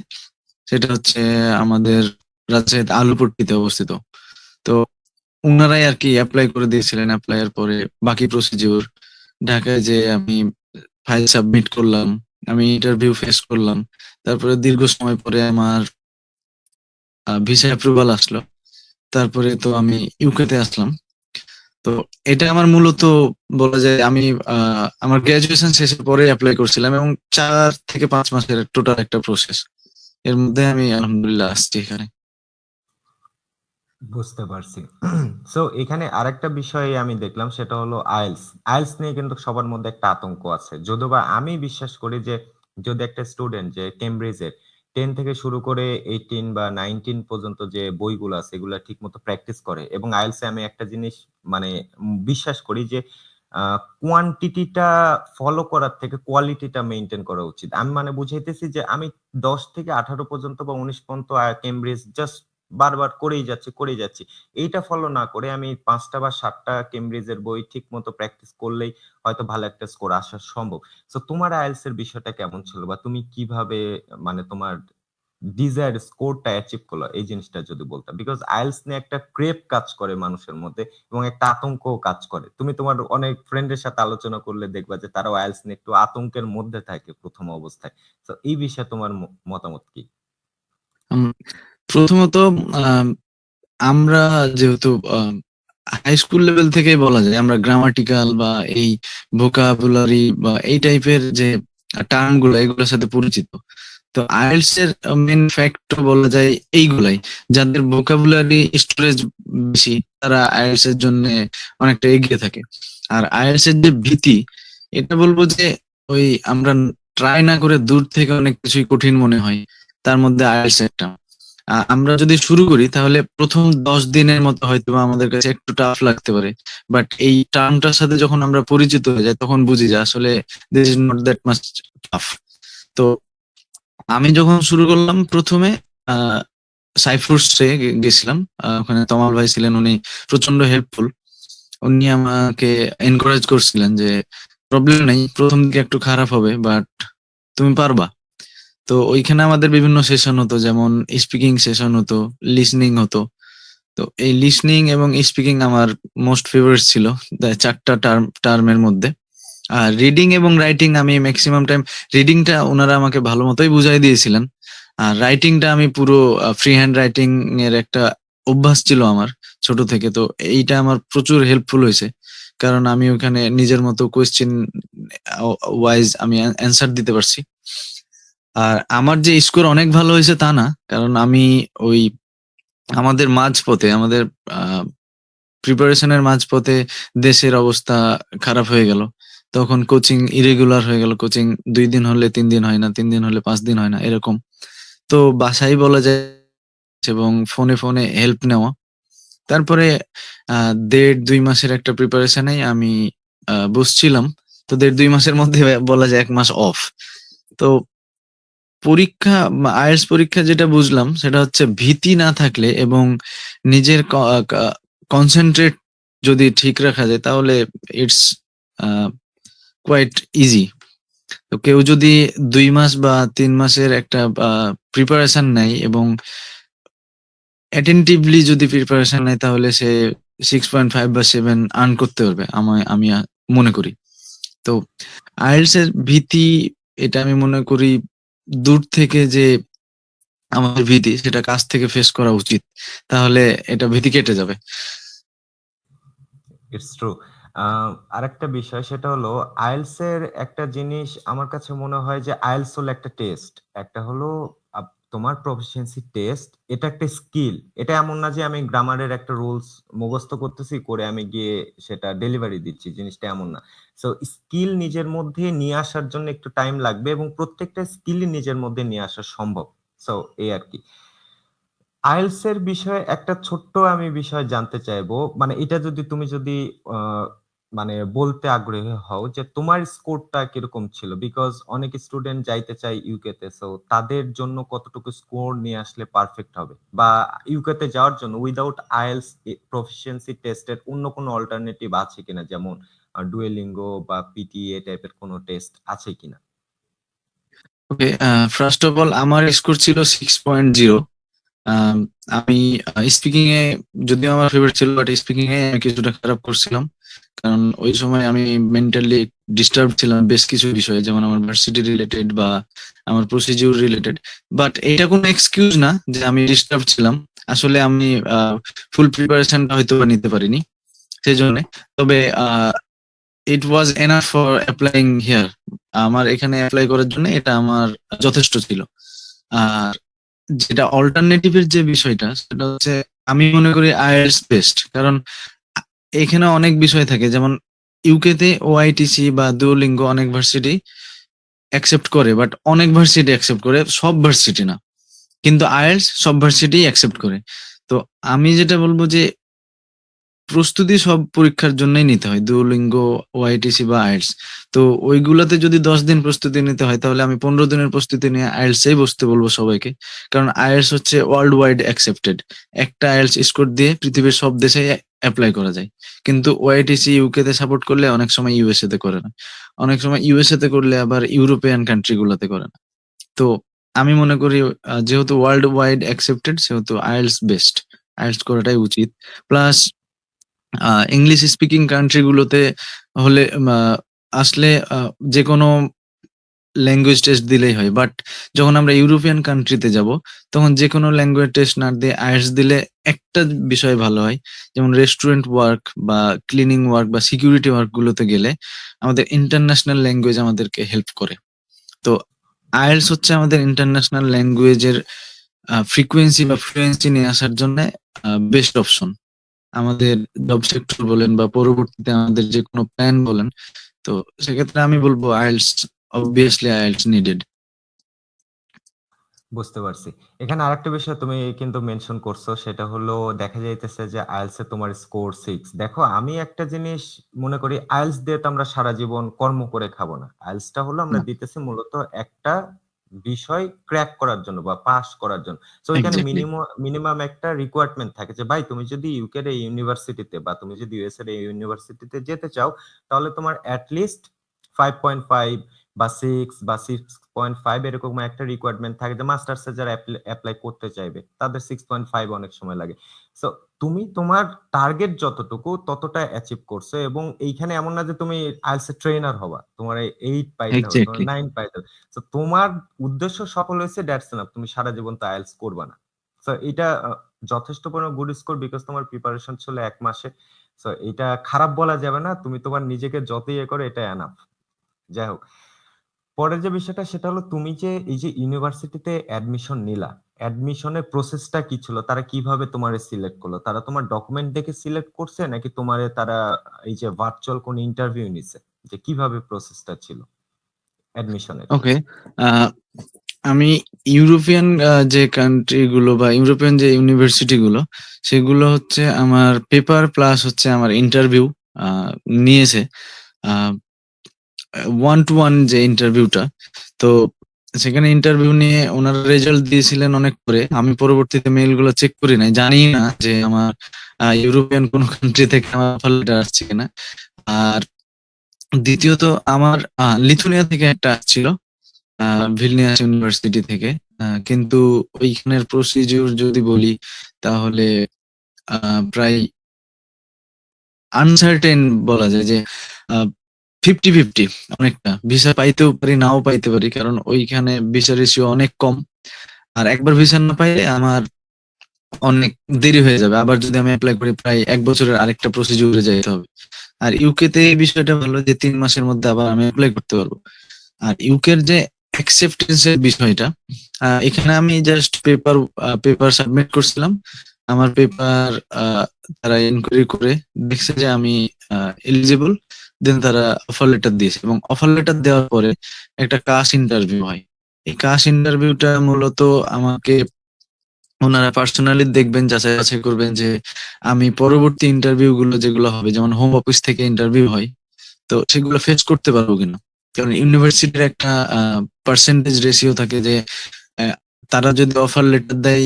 সেটা হচ্ছে আমাদের রাজশাহীতে আলুপট্টিতে অবস্থিত। তো উনারাই আর কি অ্যাপ্লাই করে দিয়েছিলেন। অ্যাপ্লাই এর পরে বাকি প্রসিডিউর, ঢাকায় যে আমি ফাইল সাবমিট করলাম, আমি ইন্টারভিউ ফেস করলাম। তারপরে দীর্ঘ সময় পরে আমার ভিসা অ্যাপ্রুভাল আসলো। তারপরে তো আমি ইউকেতে আসলাম। তো এটা আমার মূলত বলা যায় আমি আমার গ্রাজুয়েশন শেষের পরে অ্যাপ্লাই করছিলাম, এবং 4 থেকে 5 মাসের টোটাল একটা প্রসেস। এর মধ্যে আমি আলহামদুলিল্লাহ আসছি এখানে। বুঝতে পারছি। সো এখানে আরেকটা বিষয় আমি দেখলাম, সেটা হলো আইএলটিএস। আইএলটিএস নিয়ে কিন্তু সবার মধ্যে একটা আতঙ্ক আছে, যদিও বা আমি বিশ্বাস করি যে যদি একটা স্টুডেন্ট যে কেমব্রিজের 10 থেকে শুরু করে 18 বা 19 পর্যন্ত যে বইগুলো আছে এগুলা ঠিক মতো প্র্যাকটিস করে, এবং আইএলটিএস এ আমি একটা জিনিস মানে বিশ্বাস করি যে কোয়ান্টিটিটা ফলো করার থেকে কোয়ালিটিটা মেনটেন করা উচিত। আমি মানে বুঝাইতেছি যে আমি 10 থেকে 18 পর্যন্ত বা 19 পর্যন্ত কেমব্রিজ জাস্ট বারবার করেই যাচ্ছি। এইটা ফলো না করে আমি ৫ টা বা ৭ টা কেমব্রিজের বই ঠিকমতো প্র্যাকটিস করলেই হয়তো ভালো একটা স্কোর আসা সম্ভব। সো তোমার IELTS এর বিষয়টা কেমন ছিল? বা তুমি কিভাবে মানে তোমার ডিজায়ার্ড স্কোরটা অ্যাচিভ করলা? এই জিনিসটা যদি বলতা। বিকজ IELTS নিয়ে একটা ক্রেভ কাজ করে মানুষের মধ্যে এবং একটা আতঙ্কও কাজ করে। তুমি তোমার অনেক ফ্রেন্ডের সাথে আলোচনা করলে দেখবা যে তারাও IELTS নিয়ে একটু আতঙ্কের মধ্যে থাকে ১ম অবস্থায়। সো এই বিষয়ে তোমার মতামত কি? উম প্রথমত আম আমরা যেহেতু হাই স্কুল লেভেল থেকেই বলা যায় আমরা গ্রামাটিক্যাল বা এই ভোকাবুলারি বা এই টাইপের যে টার্ম গুলো এগুলোর সাথে পরিচিত। তো আইএলটিএস এর মেইন ফ্যাক্ট বলা যায় এইগুলাই, যাদের ভোকাবুলারি স্টোরেজ বেশি তারা আইএলটিএস এর জন্য অনেকটা এগিয়ে থাকে। আর আইএলটিএস এর যে ভীতি, এটা বলবো যে ওই আমরা ট্রাই না করে দূর থেকে অনেক কিছুই কঠিন মনে হয়, তার মধ্যে আইএলটিএস একটা। আমরা যদি শুরু করি তাহলে প্রথম ১০ দিনের মতো হয়তো বা আমাদের কাছে একটু টাফ লাগতে পারে, বাট এই টার্মটার সাথে যখন আমরা পরিচিত হয়ে যাই তখন বুঝি যে আসলে this is not that much tough. তো আমি যখন শুরু করলাম প্রথমে আহ সাইফুরসে গেছিলাম। ওখানে তমাল ভাই ছিলেন, উনি প্রচন্ড হেল্পফুল। উনি আমাকে এনকারেজ করছিলেন যে প্রবলেম নেই, প্রথম দিকে একটু খারাপ হবে বাট তুমি পারবা। তো ওইখানে আমাদের বিভিন্ন সেশন হতো, যেমন স্পিকিং সেশন হতো, লিসনিং হতো। তো এই লিসনিং এবং স্পিকিং আমার মোস্ট ফেভারিট ছিল ৪টা টার্মের মধ্যে। আর রিডিং এবং রাইটিং আমি ম্যাক্সিমাম টাইম, রিডিংটা ওনারা আমাকে ভালো মতোই বুঝাই দিয়েছিলেন। আর রাইটিংটা আমি পুরো ফ্রি হ্যান্ড রাইটিং এর একটা অভ্যাস ছিল আমার ছোট থেকে। তো এইটা আমার প্রচুর হেল্পফুল হয়েছে, কারণ আমি ওখানে নিজের মতো কোয়েশ্চেন ওয়াইজ আমি অ্যান্সার দিতে পারছি। আর আমার যে স্কোর অনেক ভালো হয়েছে তা না, কারণ আমি ওই আমাদের মাঝপথে আমাদের প্রিপারেশনের মাঝপথে দেশের অবস্থা খারাপ হয়ে গেল। তখন কোচিং ইরেগুলার হয়ে গেল, কোচিং ২ দিন হলে ৩ দিন হয় না, ৩ দিন হলে ৫ দিন হয় না, এরকম। তো বাসায় বলা যায় এবং ফোনে ফোনে হেল্প নেওয়া। তারপরে ১.৫-২ মাসের একটা প্রিপারেশনে আমি বসছিলাম। তো ১.৫-২ মাসের মধ্যে বলা যায় ১ মাস অফ। তো পরীক্ষা, আইএলটিএস পরীক্ষা যেটা বুঝলাম সেটা হচ্ছে ভীতি না থাকলে এবং নিজের কনসেন্ট্রেট যদি ঠিক রাখা যায় তাহলে ইটস কোয়াইট ইজি। তো কেউ যদি ২ মাস বা ৩ মাসের একটা প্রিপারেশন নেয় এবং অ্যাটেন্টিভলি যদি প্রিপারেশন নেয় তাহলে সে 6.5 বা 7 আর্ন করতে পারবে, আমি মনে করি। তো আইএলটিএস এর ভীতি, এটা আমি মনে করি দূর থেকে যে আমাদের ভীতি সেটা কাছ থেকে ফেস করা উচিত, তাহলে এটা ভীতি কেটে যাবে। It's true. আরেকটা বিষয় সেটা হলো IELTS এর একটা জিনিস আমার কাছে মনে হয় যে IELTS হলো একটা টেস্ট। একটা হলো তোমার প্রফিসিয়েন্সি টেস্ট। এটা একটা স্কিল। এটা এমন না যে আমি গ্রামারের একটা রুলস মুখস্থ করতেছি, করে আমি গিয়ে সেটা ডেলিভারি দিচ্ছি। জিনিসটা এমন না। সো স্কিল নিজের মধ্যে নিয়ে আসার জন্য একটু টাইম লাগবে এবং প্রত্যেকটা স্কিলই নিজের মধ্যে নিয়ে আসা সম্ভব। সো এই আরকি। আইএলটিএস এর বিষয়ে একটা ছোট্ট আমি বিষয় জানতে চাইবো। মানে এটা যদি তুমি যদি আ মানে বলতে আগ্রহী হও যে তোমার স্কোরটা কিরকম ছিল? বিকজ অনেক স্টুডেন্ট যাইতে চায় ইউকে তে। সো তাদের জন্য কতটুকু স্কোর নিয়ে আসলে পারফেক্ট হবে? বা ইউকে তে যাওয়ার জন্য উইথআউট আইএলটিএস প্রফিসিয়েন্সি টেস্ট এর অন্য কোনো অল্টারনেটিভ আছে কিনা? যেমন ডুওলিঙ্গো বা পিটিএ টাইপের কোনো টেস্ট আছে কিনা? ওকে, ফার্স্ট অফ অল আমার স্কোর ছিল 6.0। আম আমি স্পিকিং এ, যদিও আমার ফেভারিট ছিল, বাট স্পিকিং এ আমি কিছুটা খারাপ করছিলাম। কারণ ওই সময় আমি মেন্টালি ডিস্টার্ব ছিলাম বেশ কিছু বিষয়ে, যেমন আমার ভার্সিটি রিলেটেড বা আমার প্রসিডিউর রিলেটেড। বাট এটা কোনো এক্সকিউজ না যে আমি ডিস্টার্ব ছিলাম। আসলে আমি ফুল প্রিপারেশনটা হয়তো বা নিতে পারিনি সেজন্য। তবে it was enough for applying here. আমার এখানে অ্যাপ্লাই করার জন্য এটা আমার যথেষ্ট ছিল। আর যেটা অল্টারনেটিভ এর যে বিষয়টা সেটা হচ্ছে আমি মনে করি আইএলটিএস বেস্ট, কারণ এখানে অনেক বিষয় থাকে, যেমন ইউকে তে ওআইটিসি বা দুওলিঙ্গো অনেক ভার্সিটি অ্যাকসেপ্ট করে, বাট অনেক ভার্সিটি অ্যাকসেপ্ট করে, সব ভার্সিটি না। কিন্তু আইএলটিএস সব ভার্সিটি অ্যাকসেপ্ট করে। তো আমি যেটা বলবো যে প্রস্তুতি সব পরীক্ষার জন্যই নিতে হয়। Duolingo, OITC বা IELTS। তো ওইগুলাতে যদি ১০ দিন প্রস্তুতি নিতে হয় তাহলে আমি ১৫ দিনের প্রস্তুতি নিয়ে IELTS এই বসতে বলব সবাইকে। কারণ IELTS হচ্ছে ওয়ার্লড ওয়াইড অ্যাকসেপ্টেড। একটা IELTS স্কোর দিয়ে পৃথিবীর সব দেশে এপ্লাই করা যায়। কিন্তু OITC UK তে সাপোর্ট করলে অনেক সময় USA তে করে না। অনেক সময় USA তে করলে আবার ইউরোপিয়ান কান্ট্রি গুলাতে করে না। তো আমি মনে করি যেহেতু ওয়ার্লড ওয়াইড অ্যাকসেপ্টেড সেহেতু IELTS বেস্ট। IELTS করাটাই উচিত। প্লাস ইংলিশ স্পিকিং কান্ট্রি গুলোতে হলে আসলে যেকোনো ল্যাঙ্গুয়েজ টেস্ট দিলেই হয়। বাট যখন আমরা ইউরোপিয়ান কান্ট্রিতে যাব তখন যেকোনো ল্যাঙ্গুয়েজ টেস্ট না দিয়ে IELTS দিলে একটা বিষয় ভালো হয়। যেমন রেস্টুরেন্ট ওয়ার্ক বা ক্লিনিং ওয়ার্ক বা সিকিউরিটি ওয়ার্ক গুলোতে গেলে আমাদের ইন্টারন্যাশনাল ল্যাঙ্গুয়েজ আমাদেরকে হেল্প করে। তো IELTS হচ্ছে আমাদের ইন্টারন্যাশনাল ল্যাঙ্গুয়েজের ফ্রিকোয়েন্সি বা ফ্লুয়েন্সি নিয়ে আসার জন্যে বেস্ট অপশন। আমাদের জব সেক্টর বলেন বা পরবর্তীতে আমাদের যেকোনো প্ল্যান বলেন, তো সেক্ষেত্রে আমি বলব IELTS obviously IELTS needed. বুঝতে পারছি। এখানে আরেকটা বিষয় তুমি কিন্তু মেনশন করছো সেটা হলো দেখা যাইতেছে যে IELTS এ তোমার স্কোর 6। দেখো আমি একটা জিনিস মনে করি IELTS দিয়ে তো আমরা সারা জীবন কর্ম করে খাবো না। IELTS টা হলো আমরা না, দিতেছি মূলত একটা বিষয় ক্র্যাক করার জন্য বা পাস করার জন্য। সো এখানে এক্সাক্টলি। মিনিমাম একটা রিকোয়ারমেন্ট থাকে যে ভাই তুমি যদি ইউকে এর এই ইউনিভার্সিটিতে বা তুমি যদি ইউএস এর এই ইউনিভার্সিটিতে যেতে চাও তাহলে তোমার এট লিস্ট 5.5 বা 6 বা 6.5 এরকম একটা রিকোয়ারমেন্ট থাকে যে মাস্টার্স এ যারা এপ্লাই করতে চাইবে তাদের 6.5 অনেক সময় লাগে। সো তুমি তোমার টার্গেট যতটুকু ততটা অ্যাচিভ করছো এবং এইখানে এমন না যে তুমি আইএলটিএস এর ট্রেনার হবা, তোমার 8 পাইতে হবে, তোমার এক্সাক্টলি। 9 পাইতে হবে। সো তোমার উদ্দেশ্য সফল হয়েছে, দ্যাটস এনাফ। তুমি সারা জীবন তো আইএলটিএস করবা না। সো এটা যথেষ্ট পরিমাণ গুড স্কোর বিকজ তোমার প্রিপারেশন ছিল 1 মাসে। সো এটা খারাপ বলা যাবে না। তুমি তোমার নিজেকে যতই ইয়ে করো এটা এনাফ। যাই হোক, পরের যে বিষয়টা সেটা হলো তুমি যে এই যে ইউনিভার্সিটিতে অ্যাডমিশন নিলা, অ্যাডমিশনের প্রসেসটা কি ছিল? তারা কিভাবে তোমারে সিলেক্ট করলো? তারা তোমার ডকুমেন্ট দেখে সিলেক্ট করছে নাকি তোমারে তারা এই যে ভার্চুয়াল কোন ইন্টারভিউ নিছে? যে কিভাবে প্রসেসটা ছিল অ্যাডমিশনের? ওকে। আমি ইউরোপিয়ান যে কান্ট্রি গুলো বা ইউরোপিয়ান যে ইউনিভার্সিটি গুলো সেগুলো হচ্ছে আমার পেপার প্লাস হচ্ছে আমার ইন্টারভিউ নিয়েছে। ওয়ান টু ওয়ান যে ইন্টারভিউটা, তো সেখানে ইন্টারভিউ নিয়ে ওনারা রেজাল্ট দিয়েছিলেন অনেক পরে। আমি পরবর্তীতে মেইল গুলো চেক করি নাই, জানি না যে আমার ইউরোপিয়ান কোন কান্ট্রি থেকে আমার অফার লেটার আসছে কিনা। আর দ্বিতীয়ত আমার লিথুনিয়া থেকে একটা আসছিল, ভিলনিয়াস ইউনিভার্সিটি থেকে। কিন্তু ওইখানের প্রসিডিউর যদি বলি তাহলে প্রায় আনসার্টেন বলা যায় যে 50-50 অনেকটা। ভিসা পাইতেও পারি নাও পাইতে পারি, কারণ ওইখানে ভিসা রেশিও অনেক কম। আর একবার ভিসা না পাইলে আমার অনেক দেরি হয়ে যাবে। আবার যদি আমি এপ্লাই করি প্রায় ১ বছরের আরেকটা প্রসিডিউরে যাইতে হবে। আর ইউকে তে এই বিষয়টা ভালো যে ৩ মাসের মধ্যে আবার আমি এপ্লাই করতে পারবো। আর ইউকের যে অ্যাকসেপ্টেন্স এর বিষয়টা, এখানে আমি জাস্ট পেপার সাবমিট করছিলাম। আমার পেপার তারা ইনকোয়ারি করে দেখছে যে আমি এলিজিবল, দেন তারা অফার লেটার দিয়েছে এবং অফার লেটার দেওয়ার পরে একটা কাস ইন্টারভিউ হয়। এই কাস ইন্টারভিউটা মূলত আমাকে ওনারা পার্সোনালি দেখবেন, যাচাই বাছাই করবেন যে আমি পরবর্তী ইন্টারভিউ গুলো যেগুলো হবে, যেমন হোম অফিস থেকে ইন্টারভিউ হয়, তো সেগুলো ফেস করতে পারবো কিনা। কারণ ইউনিভার্সিটির একটা পার্সেন্টেজ রেশিও থাকে যে আহ, তারা যদি অফার লেটার দেয়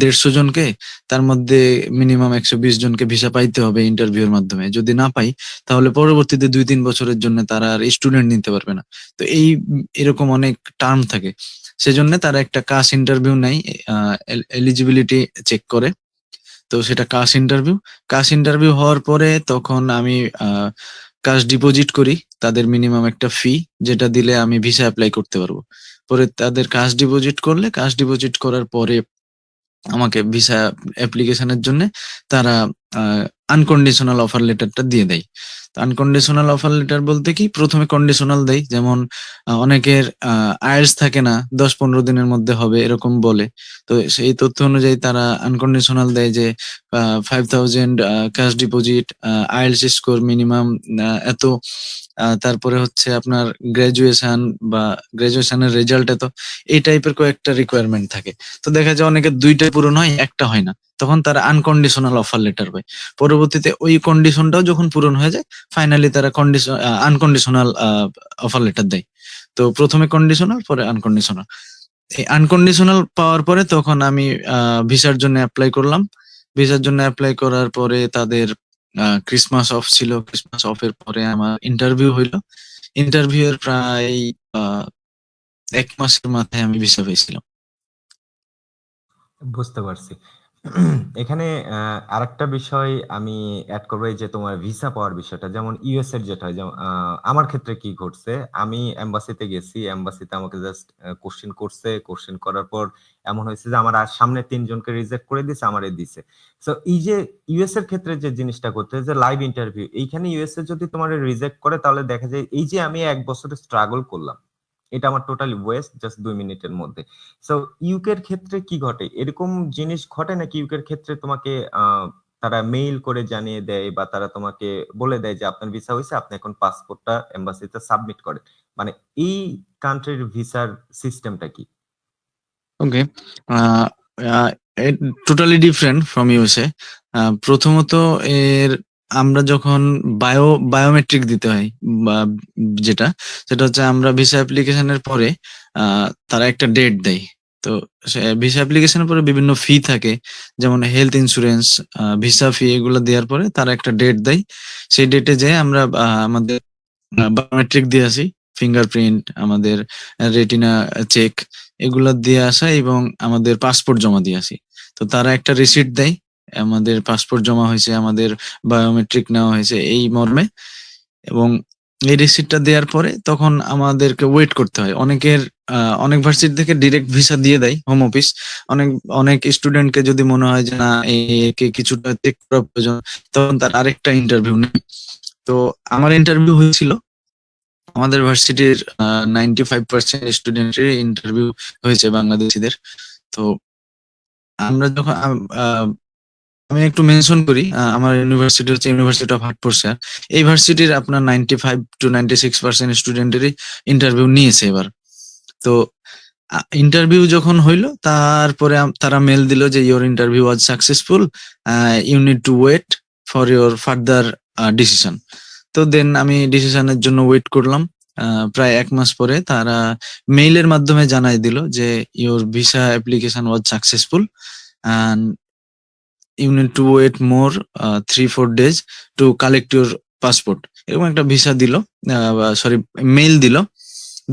১৫০ জনকে, তার মধ্যে মিনিমাম ১২০ জনকে ভিসা পাইতে হবে ইন্টারভিউর মাধ্যমে। যদি না পাই তাহলে পরবর্তীতে ২-৩ বছরের জন্য তারা আর স্টুডেন্ট নিতে পারবে না। তো এরকম অনেক টার্ম থাকে। সেজন্য তারা একটা কাস ইন্টারভিউ নেয়, এলিজিবিলিটি চেক করে। তো সেটা কাশ ইন্টারভিউ হওয়ার পরে তখন আমি কাশ ডিপোজিট করি, তাদের মিনিমাম একটা ফি, যেটা দিলে আমি ভিসা অ্যাপ্লাই করতে পারবো। পরে তাদের কাশ ডিপোজিট করার পরে আমাকে ভিসা অ্যাপ্লিকেশনের জন্য তারা আনকন্ডিশনাল অফার লেটারটা দিয়ে দেয়। আনকন্ডিশনাল অফার লেটার বলতে কি, প্রথমে কন্ডিশনাল দেয়, যেমন অনেকের আইএলটিএস থাকে না, ১০-১৫ দিনের মধ্যে হবে এরকম বলে। তো সেই তথ্য অনুযায়ী তারা আনকন্ডিশনাল দেয় যে ৫,০০০ cash deposit, IELTS score minimum এত, তারপরে হচ্ছে আপনার গ্র্যাজুয়েশন বা গ্র্যাজুয়েশনের রেজাল্টে তো এই টাইপের কয়েকটা রিকোয়ারমেন্ট থাকে। তো দেখা যায় অনেকের ২ টাই পূরণ হয়, ১ টা হয় না। তখন তারা আনকন্ডিশনাল অফার লেটার পায়। পরবর্তীতে ওই কন্ডিশনটাও যখন পূরণ হয়ে যায়, ফাইনালি তারা আনকন্ডিশনাল অফার লেটার দেয়। তো ১ম এ কন্ডিশনাল, পরে আনকন্ডিশনাল। এই আনকন্ডিশনাল পাওয়ার পরে তখন আমি ভিসার জন্য এপ্লাই করলাম। ভিসার জন্য এপ্লাই করার পরে তাদের ক্রিসমাস অফ ছিল। ক্রিসমাস অফের পরে আমার ইন্টারভিউ হইল। ইন্টারভিউ এর প্রায় আ ১ মাসের মাথায় আমি ভিসা পেয়েছিলাম। বুঝতে পারছি। এখানে আরেকটা বিষয় আমি এড করবো, এই যে তোমার ভিসা পাওয়ার বিষয়টা। যেমন ইউএস এর যেটা হয়, যেমন আমার ক্ষেত্রে কি ঘটছে, আমি এম্বাসিতে গেছি। এম্বাসিতে আমাকে জাস্ট কোশ্চেন করছে। কোশ্চেন করার পর এমন হয়েছে যে আমার আর সামনে ৩ জনকে রিজেক্ট করে দিছে, আমারে দিছে। সো এই যে ইউএস এর ক্ষেত্রে যে জিনিসটা করতে হয় যে লাইভ ইন্টারভিউ, এইখানে ইউএস এ যদি তোমারে রিজেক্ট করে তাহলে দেখা যায় এই যে আমি ১ বছরের স্ট্রাগল করলাম, এটা আমার টোটালি ওয়েস্ট জাস্ট ২ মিনিটের মধ্যে। সো ইউকে এর ক্ষেত্রে কি ঘটে? এরকম জিনিস ঘটে নাকি ইউকে এর ক্ষেত্রে তোমাকে তারা মেইল করে জানিয়ে দেয় বা তারা তোমাকে বলে দেয় যে আপনার ভিসা হইছে, আপনি এখন পাসপোর্টটা এম্বাসিতে সাবমিট করেন। মানে এই কান্ট্রির ভিসার সিস্টেমটা কি? Okay. Uh uh it totally different from USA. প্রথমত এর আমরা যখন বায়োমেট্রিক দিতে হয় বা যেটা, সেটা হচ্ছে আমরা ভিসা অ্যাপ্লিকেশনের পরে আ তারা একটা ডেট দেয়। তো ভিসা অ্যাপ্লিকেশনের পরে বিভিন্ন ফি থাকে। যেমন হেলথ ইন্সুরেন্স, ভিসা ফি এগুলো দেওয়ার পরে তারা একটা ডেট দেয়। সেই ডেটে যেয়ে আমরা আমাদের বায়োমেট্রিক দিয়ে আসি। ফিঙ্গারপ্রিন্ট, আমাদের রেটিনা চেক এগুলা দিয়ে আসা এবং আমাদের পাসপোর্ট জমা দিয়ে আসি। তো তারা একটা রিসিট দেয়। আমাদের পাসপোর্ট জমা হইছে, আমাদের বায়োমেট্রিক নেওয়া হয়েছে এই মর্মে, এবং এই রিসিটটা দেওয়ার পরে তখন আমাদেরকে ওয়েট করতে হয়। অনেক ভার্সিটি থেকে ডিরেক্ট ভিসা দিয়ে দেয় হোম অফিস। অনেক অনেক স্টুডেন্টকে যদি মনে হয় যে না একে কিছুটা চেক করা প্রয়োজন, তখন তার আরেকটা ইন্টারভিউ নেয়। তো আমার ইন্টারভিউ হয়েছিল, আমাদের ভার্সিটির 95% স্টুডেন্টেরই ইন্টারভিউ হয়েছে বাংলাদেশীদের। তো আমরা যখন আমি একটু মেনশন করি, আমার ইউনিভার্সিটি হচ্ছে ইউনিভার্সিটি অফ হার্টফোর্ডশায়ার। এই ভার্সিটির আপনার 95 to 96% স্টুডেন্টেরই ইন্টারভিউ নিয়েছে এবার। তো ইন্টারভিউ যখন হইল, তারপরে তারা মেল দিল যে your interview was successful, you need to wait for your further decision. তো দেন আমি ডিসিশনের জন্য ওয়েট করলাম। প্রায় ১ মাস পরে তারা মেইলের মাধ্যমে জানাই দিল যে your visa application was successful and you need to wait more 3-4 days to collect your passport. এরকম একটা ভিসা দিল, সরি, মেইল দিল।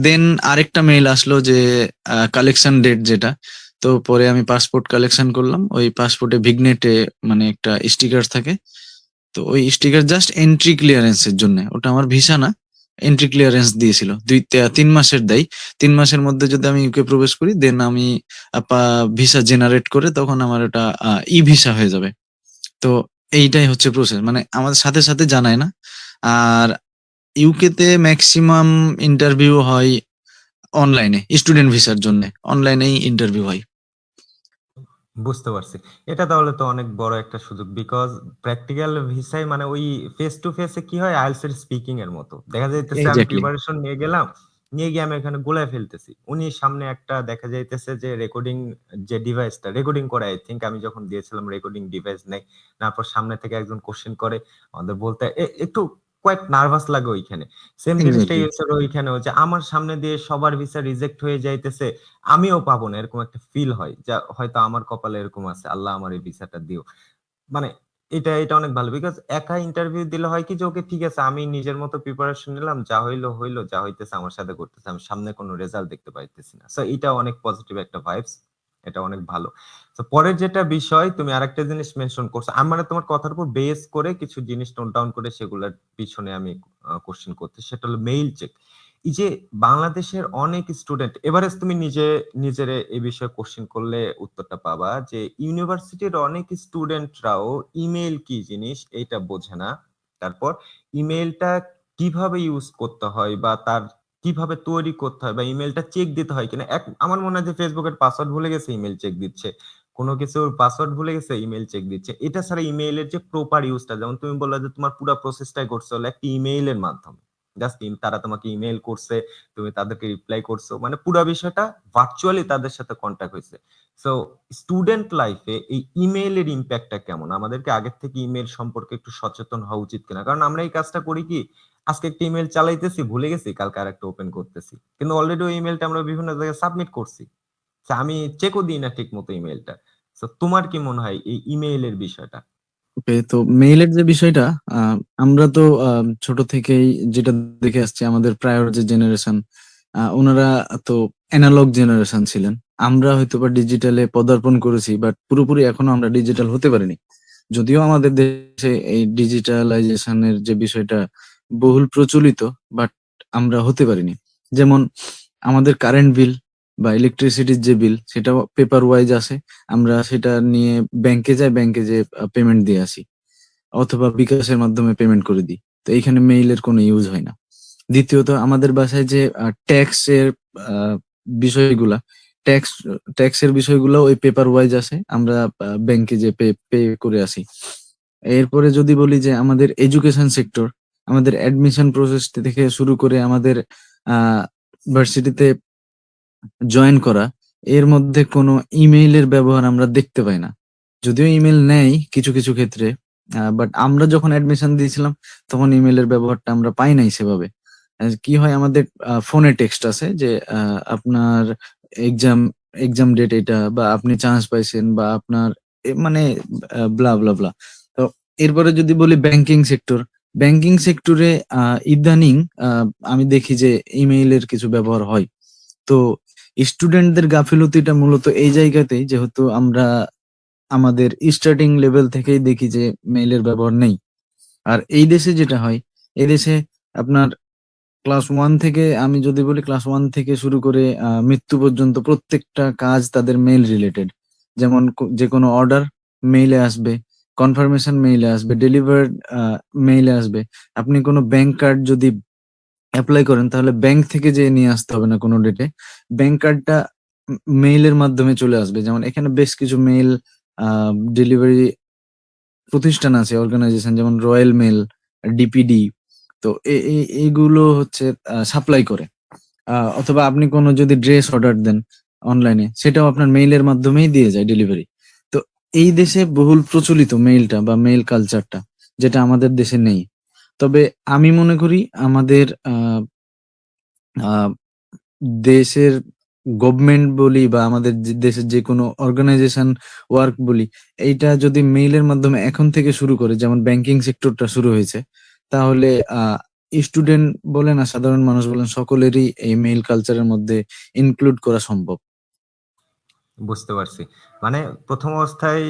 দেন আরেকটা মেইল আসলো যে কালেকশন ডেট যেটা। তো পরে আমি পাসপোর্ট কালেকশন করলাম। ওই পাসপোর্টে ভিগনেটে মানে একটা স্টিকার থাকে। তো ওই স্টিকার জাস্ট এন্ট্রি ক্লিয়ারেন্স এর জন্য, ওটা আমার ভিসা না, এন্ট্রি ক্লিয়ারেন্স দিয়েছিল ৩ মাসের দেয়। ৩ মাসের মধ্যে যদি আমি ইউকে প্রবেশ করি, দেন আমি ভিসা জেনারেট করে তখন আমার ওটা ই ভিসা হয়ে যাবে। তো এইটাই হচ্ছে প্রসেস, মানে আমাদের সাথে সাথে জানায় না। আর ইউকে তে ম্যাক্সিমাম ইন্টারভিউ হয় অনলাইনে, স্টুডেন্ট ভিসার জন্য অনলাইনেই ইন্টারভিউ হয়। বুঝতে পারছি। এটা তাহলে তো অনেক বড় একটা সুযোগ। বিকজ প্র্যাকটিক্যাল ভিসায় মানে ওই ফেস টু ফেসে কি হয়, আইএলটিএস এর স্পিকিং এর মতো। দেখা যাইতেছে আমি এক্স্যাক্টলি। প্রিপারেশন নিয়ে গেলাম, নিয়ে গিয়ে আমি এখানে গোলায় ফেলতেছি। উনি সামনে একটা দেখা যাইতেছে যে রেকর্ডিং, যে ডিভাইসটা রেকর্ডিং করে, আই থিংক আমি যখন দিয়েছিলাম রেকর্ডিং ডিভাইস নেই। তারপর সামনে থেকে একজন কোশ্চেন করে, আমাদের বলতে একটু কয়েক নার্ভাস লাগে ওইখানে। সেম জিনিসটা এক্স্যাক্টলি। ইউএস এর ওইখানে হচ্ছে। আমার সামনে দিয়ে সবার ভিসা রিজেক্ট হয়ে যাইতেছে, আমিও পাবো না, এরকম একটা ফিল হয় যা হয়তো আমার কপালে এরকম আছে, আল্লাহ আমার এই ভিসাটা দিও। মানে এটা অনেক ভালো। বিকজ একা ইন্টারভিউ দিলে হয় কি যে ওকে ঠিক আছে, আমি নিজের মতো প্রিপারেশন নিলাম, যা হইলো হইলো, যা হইতেছে আমার সাথে করতেছে, আমি সামনে কোনো রেজাল্ট দেখতে পাইতেছি না। সো এটা অনেক পজিটিভ একটা ভাইবস, এটা অনেক ভালো। তো পরের যেটা বিষয়, তুমি আরেকটা জিনিস মেনশন করছো, আমি মানে তোমার কথার উপর বেস করে কিছু জিনিস নোট ডাউন করে সেগুলোর পিছনে আমি কোশ্চেন করতে, সেটা হলো মেইল চেক। এই যে বাংলাদেশের অনেক স্টুডেন্ট, এভারেজ তুমি নিজেরে এই বিষয়ে কোশ্চেন করলে উত্তরটা পাবা যে ইউনিভার্সিটির অনেক স্টুডেন্টরাও ইমেল কি জিনিস এটা বোঝে না। তারপর ইমেলটা কিভাবে ইউজ করতে হয় বা তার কিভাবে তৈরি করতে হয় বা ইমেলটা চেক দিতে হয় কিনা। আমার মনে হয় যে ফেসবুকের পাসওয়ার্ড ভুলে গেছে, ইমেল চেক দিচ্ছে। কোনো কিছুর পাসওয়ার্ড ভুলে গেছে, ইমেল চেক দিচ্ছে। এটা ছাড়া ইমেইলের যে প্রপার ইউজটা, যেমন তুমি বললে যে তোমার পুরো প্রসেসটাই করছে হলো একটা ইমেইলের মাধ্যমে। জাস্ট তারা তোমাকে ইমেইল করছে, তুমি তাদেরকে রিপ্লাই করছো, মানে পুরো বিষয়টা ভার্চুয়ালি তাদের সাথে কন্ট্যাক্ট হয়েছে। সো স্টুডেন্ট লাইফে এই ইমেইলের ইম্প্যাক্টটা কেমন? আমাদেরকে আগের থেকে ইমেইল সম্পর্কে একটু সচেতন হওয়া উচিত কিনা? কারণ আমরা এই কাজটা করি কি, আজকে একটা ইমেইল চালাইতেছি, ভুলে গেছি, কালকে আরেকটা ওপেন করতেছি, কিন্তু অলরেডি ওই ইমেইলটা আমরা বিভিন্ন জায়গায় সাবমিট করছি। আমি চেকও দিই না ঠিক মতো ইমেইলটা। তো তোমার কি মনে হয় এই ইমেইলের বিষয়টা? ওকে, তো মেইলের যে বিষয়টা, আমরা তো ছোট থেকেই যেটা দেখে আসছি, আমাদের প্রায়র যে জেনারেশন, ওনারা তো অ্যানালগ জেনারেশন ছিলেন। আমরা হয়তোবা ডিজিটালে পদার্পণ করেছি, বাট পুরোপুরি এখনো আমরা ডিজিটাল হতে পারিনি। যদিও আমাদের দেশে এই ডিজিটালাইজেশনের যে বিষয়টা বহুল প্রচলিত, বাট আমরা হতে পারিনি। যেমন আমাদের কারেন্ট বিল বা ইলেকট্রিসিটির যে বিল, সেটাও পেপার ওয়াইজ আসে। আমরা সেটা নিয়ে ব্যাংকে যাই, ব্যাংকে যেয়ে পেমেন্ট দিয়ে আসি, অথবা বিকাশের মাধ্যমে পেমেন্ট করে দিই। তো এইখানে মেইলের কোনো ইউজ হয় না। দ্বিতীয়ত, আমাদের বাসায় যে ট্যাক্স এর আ বিষয়গুলা, ট্যাক্স ট্যাক্সের বিষয়গুলো ওই পেপার ওয়াইজ আসে। আমরা ব্যাংকে যেয়ে পে করে আসি। এরপরে যদি বলি যে আমাদের এডুকেশন সেক্টর, আমাদের অ্যাডমিশন প্রসেস থেকে শুরু করে আমাদের আ ভার্সিটিতে জয়েন করা, এর মধ্যে কোনো ইমেইলের ব্যবহার আমরা দেখতে পাই না। যদিও ইমেইল নেয় কিছু, কিছু ক্ষেত্রে, বাট আমরা যখন অ্যাডমিশন দিয়েছিলাম তখন ইমেইলের ব্যবহারটা আমরা পাই নাই সেভাবে। কি হয়, আমাদের ফোনে টেক্সট আসে যে আপনার এক্সাম এক্সাম ডেট এটা, বা আপনি চান্স পাইছেন, বা আপনার মানে ব্লা, ব্লা, ব্লা। তো এরপরে যদি বলি ব্যাংকিং সেক্টর, ব্যাংকিং সেক্টরে ইদানিং আ আমি দেখি যে ইমেইলের কিছু ব্যবহার হয়। তো স্টুডেন্টদের গাফিলতিটা মূলত এই জায়গাতেই, যেহেতু আমরা আমাদের স্টার্টিং লেভেল থেকেই দেখি যে মেইলের ব্যবহার নেই। আর এই দেশে যেটা হয়, এই দেশে আপনার ক্লাস 1 থেকে, আমি যদি বলি ক্লাস 1 থেকে শুরু করে মৃত্যু পর্যন্ত প্রত্যেকটা কাজ তাদের মেইল রিলেটেড। যেমন যেকোনো অর্ডার মেইলে আসবে, কনফার্মেশন মেইলে আসবে, ডেলিভার্ড মেইলে আসবে। আপনি কোনো ব্যাংক কার্ড যদি এপ্লাই করেন, তাহলে ব্যাংক থেকে যেয়ে নিয়ে আসতে হবে না কোনো ডেটে। ব্যাংক কার্ডটা মেইলের মাধ্যমে চলে আসবে। যেমন এখানে বেশ কিছু মেইল আ ডেলিভারি প্রতিষ্ঠান আছে, অর্গানাইজেশন, যেমন রয়্যাল মেইল, ডিপিডি। তো এইগুলো হচ্ছে সাপ্লাই করে। অথবা আপনি কোনো যদি ড্রেস অর্ডার দেন অনলাইনে, সেটাও আপনার মেইলের মাধ্যমেই দিয়ে যায় ডেলিভারি। তো এই দেশে বহুল প্রচলিত মেইলটা বা মেইল কালচারটা, যেটা আমাদের দেশে নেই। তবে আমি মনে করি আমাদের আ দেশের গভর্নমেন্ট বলি, বা আমাদের যে দেশের যেকোনো অর্গানাইজেশন ওয়ার্ক বলি, এইটা যদি মেইলের মাধ্যমে এখন থেকে শুরু করে, যেমন ব্যাংকিং সেক্টরটা শুরু হয়েছে, তাহলে স্টুডেন্ট বলেন আর সাধারণ মানুষ বলেন, সকলেরই এই মেইল কালচারের মধ্যে ইনক্লুড করা সম্ভব। বুঝতে পারছি। মানে ১ম অবস্থায়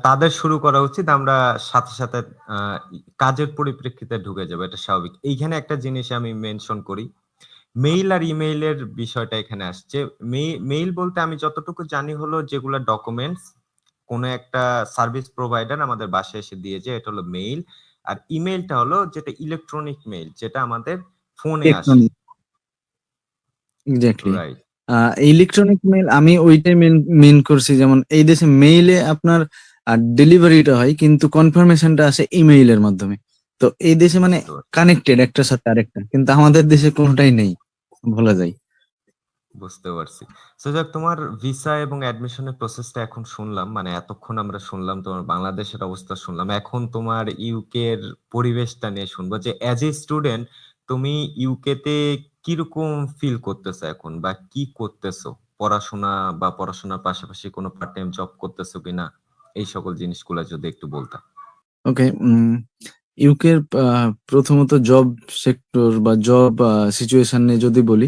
তাদের শুরু করা উচিত। আমরা সাথে, সাথে আ কাজের পরিপ্রেক্ষিতে ঢুকে যাবো। এটা স্বাভাবিক। এইখানে একটা জিনিস আমি মেনশন করি। মেইল আর ইমেইলের বিষয়টা এখানে আসছে। মেইল বলতে আমি যতটুকু জানি হলো যেগুলা ডকুমেন্টস কোনো একটা সার্ভিস প্রোভাইডার আমাদের বাসায় এসে দিয়ে যায়, এটা হলো মেইল। আর ইমেইলটা হলো যেটা ইলেকট্রনিক মেইল, যেটা আমাদের ফোনে আসে। Electronic, exactly. রাইট। আ ইলেকট্রনিক মেইল আমি ওইটাই মিন করছি। যেমন এই দেশে মেইলে আপনার ডেলিভারিটা হয়, কিন্তু কনফার্মেশনটা আসে ইমেইলের মাধ্যমে। তো এই দেশে মানে বুঝতে পারছি। কানেক্টেড একটার সাথে আরেকটা। কিন্তু আমাদের দেশে কোনটাই নেই, বলা যায়। বুঝতে পারছি। সো যাক, তোমার ভিসা এবং অ্যাডমিশনের প্রসেসটা এখন শুনলাম। মানে এতক্ষণ আমরা শুনলাম তোমার বাংলাদেশের অবস্থা শুনলাম। এখন তোমার ইউকে এর পরিবেশটা নিয়ে শুনবো যে এজ এ স্টুডেন্ট তুমি ইউকে তে কিরকম ফিল করতেছো এখন, বা কি করতেছো? পড়াশোনা বা পড়াশোনার পাশাপাশি কোনো পার্ট টাইম জব করতেছো কিনা? এই সকল জিনিসগুলা যদি একটু বলতা। ওকে, ইউকের প্রথমত জব সেক্টর বা জব সিচুয়েশন নিয়ে যদি বলি,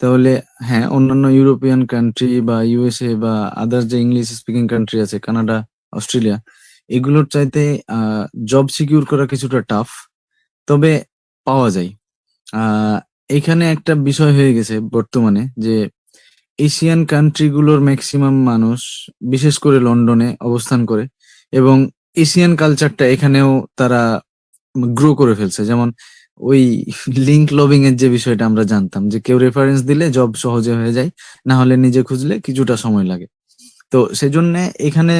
তাহলে হ্যাঁ, অন্যান্য ইউরোপিয়ান কান্ট্রি বা ইউএসএ বা আদার্স যে ইংলিশ স্পিকিং কান্ট্রি আছে, কানাডা, অস্ট্রেলিয়া, এগুলোর চাইতে জব সিকিউর করা কিছুটা টাফ। তবে পাওয়া যায়। আ এখানে একটা বিষয় হয়ে গেছে বর্তমানে যে এশিয়ান কান্ট্রি গুলোর মেক্সিমাম মানুষ, বিশেষ করে লন্ডনে অবস্থান করে, এবং এশিয়ান কালচারটা এখানেও তারা গ্রো করে ফেলছে। যেমন ওই লিঙ্ক লবিং এর যে বিষয়টা আমরা জানতাম, যে কেউ রেফারেন্স দিলে জব সহজে হয়ে যায়, না হলে নিজে খুঁজলে কিছুটা সময় লাগে। তো সেজন্যে এখানে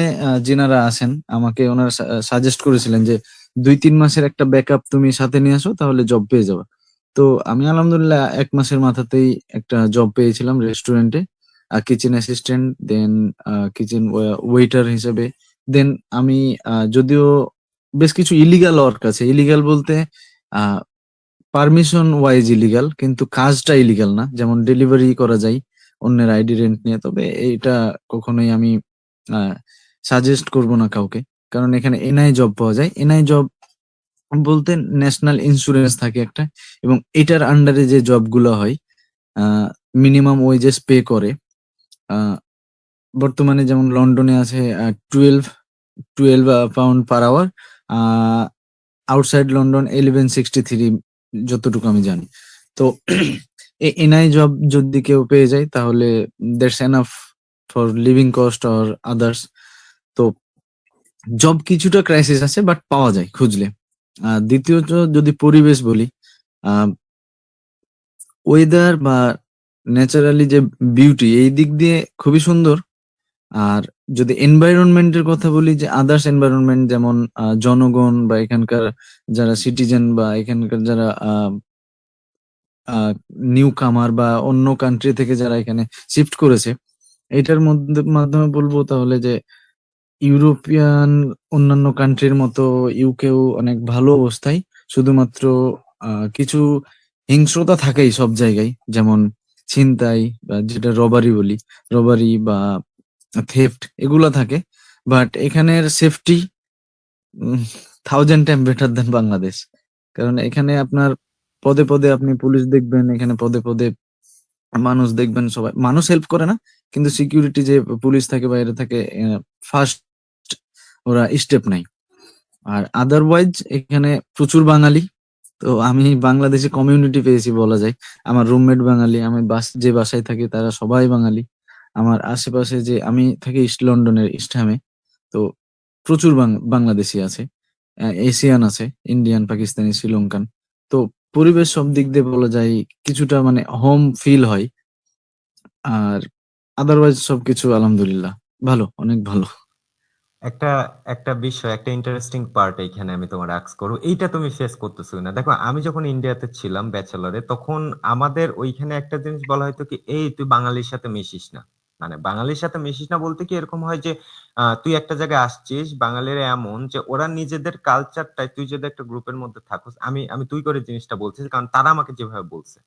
যিনারা আছেন, আমাকে ওনারা সাজেস্ট করেছিলেন যে ২-৩ মাসের একটা ব্যাকআপ তুমি সাথে নিয়ে আসো, তাহলে জব পেয়ে যাবা। তো আমি আলহামদুলিল্লাহ ১ মাসের মাথাতেই একটা জব পেয়েছিলাম রেস্টুরেন্টে। কিচেন অ্যাসিস্ট্যান্ট, দেন কিচেন ওয়েটার হিসেবে। দেন আমি যদিও বেশ কিছু ইলিগাল ওয়ার্ক আছে। ইলিগাল বলতে আ পারমিশন ওয়াইজ ইলিগাল, কিন্তু কাজটা ইলিগাল না। যেমন ডেলিভারি করা যায় অন্যের আইডি রেন্ট নিয়ে। তবে এইটা কখনোই আমি আ সাজেস্ট করব না কাউকে। কারণ এখানে এনআই জব পাওয়া যায়। এনআই জব বলতে ন্যাশনাল ইন্সুরেন্স থাকে একটা, এবং এটার আন্ডারে যে জবগুলো হয় আ মিনিমাম ওয়েজেস পে করে। আ বর্তমানে যেমন লন্ডনে আছে 12 পাউন্ড পার আওয়ার। আ আউটসাইড লন্ডন 1163, যতটুকু আমি জানি। তো এনআই জব যদি কেউ পেয়ে যায় তাহলে that's enough for living cost or others. তো জব কিছুটা ক্রাইসিস আছে, বাট পাওয়া যায় খুঁজলে। দ্বিতীয়ত যদি পরিবেশ বলি, আ ওয়েদার বা ন্যাচারালি যে বিউটি, এই দিক দিয়ে খুবই সুন্দর। আর যদি এনভায়রনমেন্ট এর কথা বলি, যে আদার্স এনভায়রনমেন্ট যেমন জনগণ বা এখানকার যারা সিটিজেন বা এখানকার যারা আ নিউ কামার বা অন্য কান্ট্রি থেকে যারা এখানে শিফট করেছে, এটার মাধ্যমে বলবো তাহলে যে ইউরোপিয়ান অন্যান্য কান্ট্রির মতো ইউকেও অনেক ভালো অবস্থায়। শুধুমাত্র কিছু হিংস্রতা থাকেই সব জায়গায়। যেমন ছিনতাই বা যেটা রবারি বলি, রবারি বা থেফট এগুলা থাকে। বাট এখানের safety 1000 time better than Bangladesh. কারণ এখানে আপনার পদে, পদে আপনি পুলিশ দেখবেন, এখানে পদে, পদে মানুষ দেখবেন, সবাই মানুষ হেল্প করে না। কিন্তু সিকিউরিটি যে পুলিশ থাকে বাইরে থাকে, ফার্স্ট ওরা স্টেপ নেয়। আর আদারওয়াইজ এখানে প্রচুর বাঙালি। তো আমি বাংলাদেশি কমিউনিটি পেয়েছি বলা যায়। আমার রুমমেট বাঙালি, আমি যে বাসায় থাকি তারা সবাই বাঙালি। আমার আশেপাশে যে আমি থাকি ইস্ট লন্ডনের ইস্ট হ্যামে। তো প্রচুর বাংলাদেশী আছে। এশিয়ান আছে, ইন্ডিয়ান, পাকিস্তানি, শ্রীলঙ্কান। তো পরিবেশ সব দিক দিয়ে বলা যায় কিছুটা মানে হোম ফিল হয়। আর আদারওয়াইজ সবকিছু আলহামদুলিল্লাহ ভালো, অনেক ভালো। একটা একটা বিষয়, একটা ইন্টারেস্টিং পার্ট এইখানে আমি তোমার আস্ক করব, এইটা তুমি ফেস করতেছো না। দেখো, আমি যখন ইন্ডিয়াতে ছিলাম ব্যাচেলরে, তখন আমাদের ওইখানে একটা জিনিস বলা হয়তো কি, এই তুই বাঙালির সাথে মিশিস না। মানে বাঙালির সাথে মিশিস না বলতে কি এরকম হয় যে তুই একটা জায়গায় আসছিস, বাঙালিরা এমন যে ওরা নিজেদের কালচারটাই, তুই যদি একটা গ্রুপের মধ্যে থাকোস, আমি আমি তুই করে জিনিসটা বলছি কারণ তারা আমাকে যেভাবে বলছে।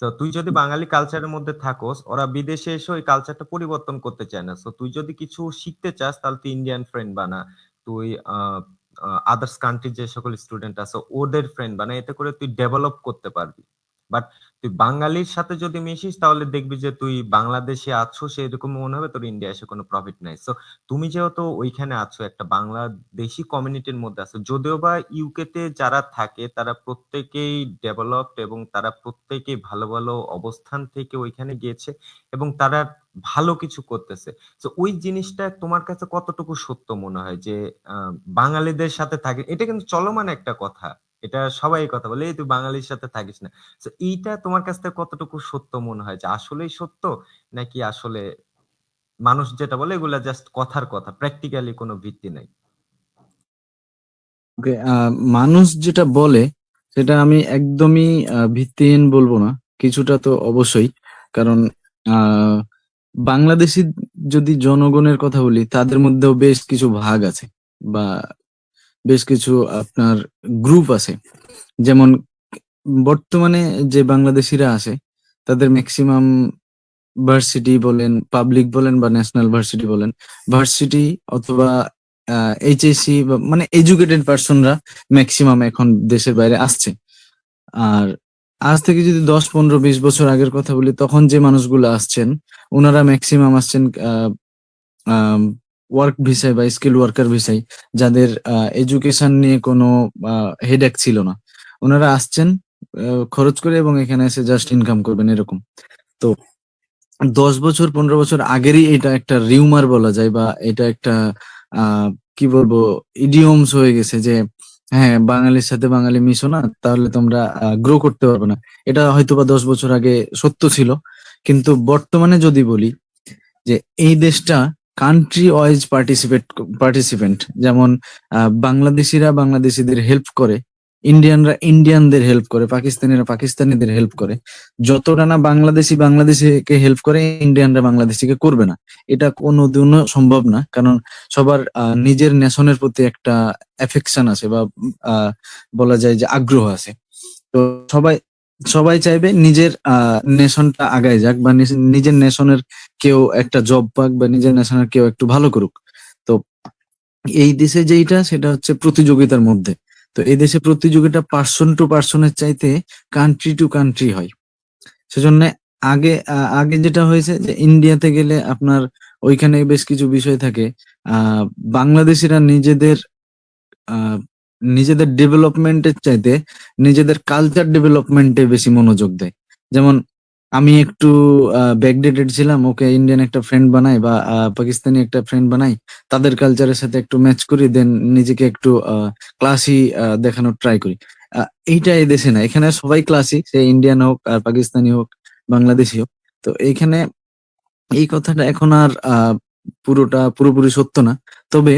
তো তুই যদি বাঙালি কালচারের মধ্যে থাকোস, ওরা বিদেশে এসে ওই কালচারটা পরিবর্তন করতে চায় না। তো তুই যদি কিছু শিখতে চাস তাহলে তুই ইন্ডিয়ান ফ্রেন্ড বানা, তুই আদার্স কান্ট্রির যে সকল স্টুডেন্ট আছে ওদের ফ্রেন্ড বানা, এতে করে তুই ডেভেলপ করতে পারবি। বাট তুই বাঙালির সাথে যদি মিশিস তাহলে দেখবি যে তুই বাংলাদেশে আছো সেরকম মনে হবে, তোর ইন্ডিয়া এসে কোনো প্রফিট নাই। সো তুমি যেহেতু ওইখানে আছো, একটা বাংলাদেশি কমিউনিটির মধ্যে আছো, যদিও বা ইউকে তে যারা থাকে তারা প্রত্যেকেই ডেভেলপড এবং তারা প্রত্যেকেই ভালো ভালো অবস্থান থেকে ওইখানে গিয়েছে এবং তারা ভালো কিছু করতেছে। তো ওই জিনিসটা তোমার কাছে কতটুকু সত্য মনে হয় যে বাঙালিদের সাথে থাকে, এটা কিন্তু চলমান একটা কথা, এটা সবাই এই কথা বলে, এই তুই বাঙালির সাথে থাকিস না। তো এইটা তোমার কাছ থেকে কতটুকু সত্য মনে হয়, যে আসলেই সত্য, নাকি আসলে মানুষ যেটা বলে এগুলা জাস্ট কথার কথা, প্র্যাকটিক্যালি কোনো ভিত্তি নাই? ওকে, মানুষ যেটা বলে সেটা আমি একদমই ভিত্তিহীন বলবো না। কিছুটা তো অবশ্যই। কারণ আহ বাংলাদেশী যদি জনগণের কথা বলি, তাদের মধ্যেও বেশ কিছু ভাগ আছে বা বেশ কিছু আপনার গ্রুপ আছে। যেমন বর্তমানে যে বাংলাদেশীরা আছে তাদের ম্যাক্সিমাম ভার্সিটি বলেন, পাবলিক বলেন বা ন্যাশনাল ভার্সিটি বলেন, ভার্সিটি অথবা এইচএসসি বা মানে এডুকেটেড পার্সনরা ম্যাক্সিমাম এখন দেশের বাইরে আসছে। আর আজ থেকে যদি 10, 15, 20 বছর আগের কথা বলি, তখন যে মানুষগুলো আসছেন ওনারা ম্যাক্সিমাম আসছেন ওয়ার্ক ভিসায় বা স্কিল ওয়ার্কার ভিসায়, যাদের এডুকেশন নিয়ে কোনো হেডেক ছিল না। ওনারা আসছেন খরচ করে এবং এখানে এসে জাস্ট ইনকাম করবেন এরকম। তো 10 বছর 15 বছর আগেরই এটা একটা রিউমার বলা যায়, বা এটা একটা কি বলবো, ইডিয়মস হয়ে গেছে যে হ্যাঁ, বাঙালির সাথে বাঙালি মিশো না তাহলে তোমরা গ্রো করতে পারবে না। এটা হয়তোবা 10 বছর আগে সত্য ছিল, কিন্তু বর্তমানে যদি বলি যে এই দেশটা কান্ট্রি ওয়াইজ পার্টিসিপেন্ট, যেমন বাংলাদেশিরা বাংলাদেশিদের হেল্প করে, ইন্ডিয়ানরা ইন্ডিয়ানদের হেল্প করে, পাকিস্তানিরা পাকিস্তানিদের হেল্প করে। যতটা না বাংলাদেশি বাংলাদেশিকে হেল্প করে, ইন্ডিয়ানরা বাংলাদেশিকে করবে না। এটা কোনোদিনও সম্ভব না, কারণ সবার নিজের নেশনের প্রতি একটা অ্যাফেকশন আছে, বা বলা যায় যে আগ্রহ আছে। তো সবাই সবাই চাইবে নিজের নেশনটা আগায় যাক, বা নিজের নেশনের কেউ একটা জব পাক, বা নিজের নেশনের কেউ একটু ভালো করুক। তো এই দেশে যেইটা, সেটা হচ্ছে প্রতিযোগিতার মধ্যে। তো এই দেশে প্রতিযোগিতা পার্সন টু পার্সনের চাইতে কান্ট্রি টু কান্ট্রি হয়। সেজন্য আগে যেটা হয়েছে যে ইন্ডিয়াতে গেলে আপনার ওইখানে বেশ কিছু বিষয় থাকে। বাংলাদেশিরা আহ নিজেদের ডেভেলপমেন্টের চাইতে নিজেদের কালচার ডেভেলপমেন্টে বেশি মনোযোগ দেয়। যেমন আমি একটু ব্যাকডেটেড ছিলাম, ওকে ইন্ডিয়ান একটা ফ্রেন্ড বানাই, বা পাকিস্তানি একটা ফ্রেন্ড বানাই, তাদের কালচারের সাথে একটু ম্যাচ করি, দেন নিজেকে একটু ক্লাসি দেখানোর ট্রাই করি। এইটা এই দেশে না, এখানে সবাই ক্লাসি, সে ইন্ডিয়ান হোক আর পাকিস্তানি হোক, বাংলাদেশি হোক। তো এইখানে এই কথাটা এখন আর পুরোপুরি সত্য না। তবে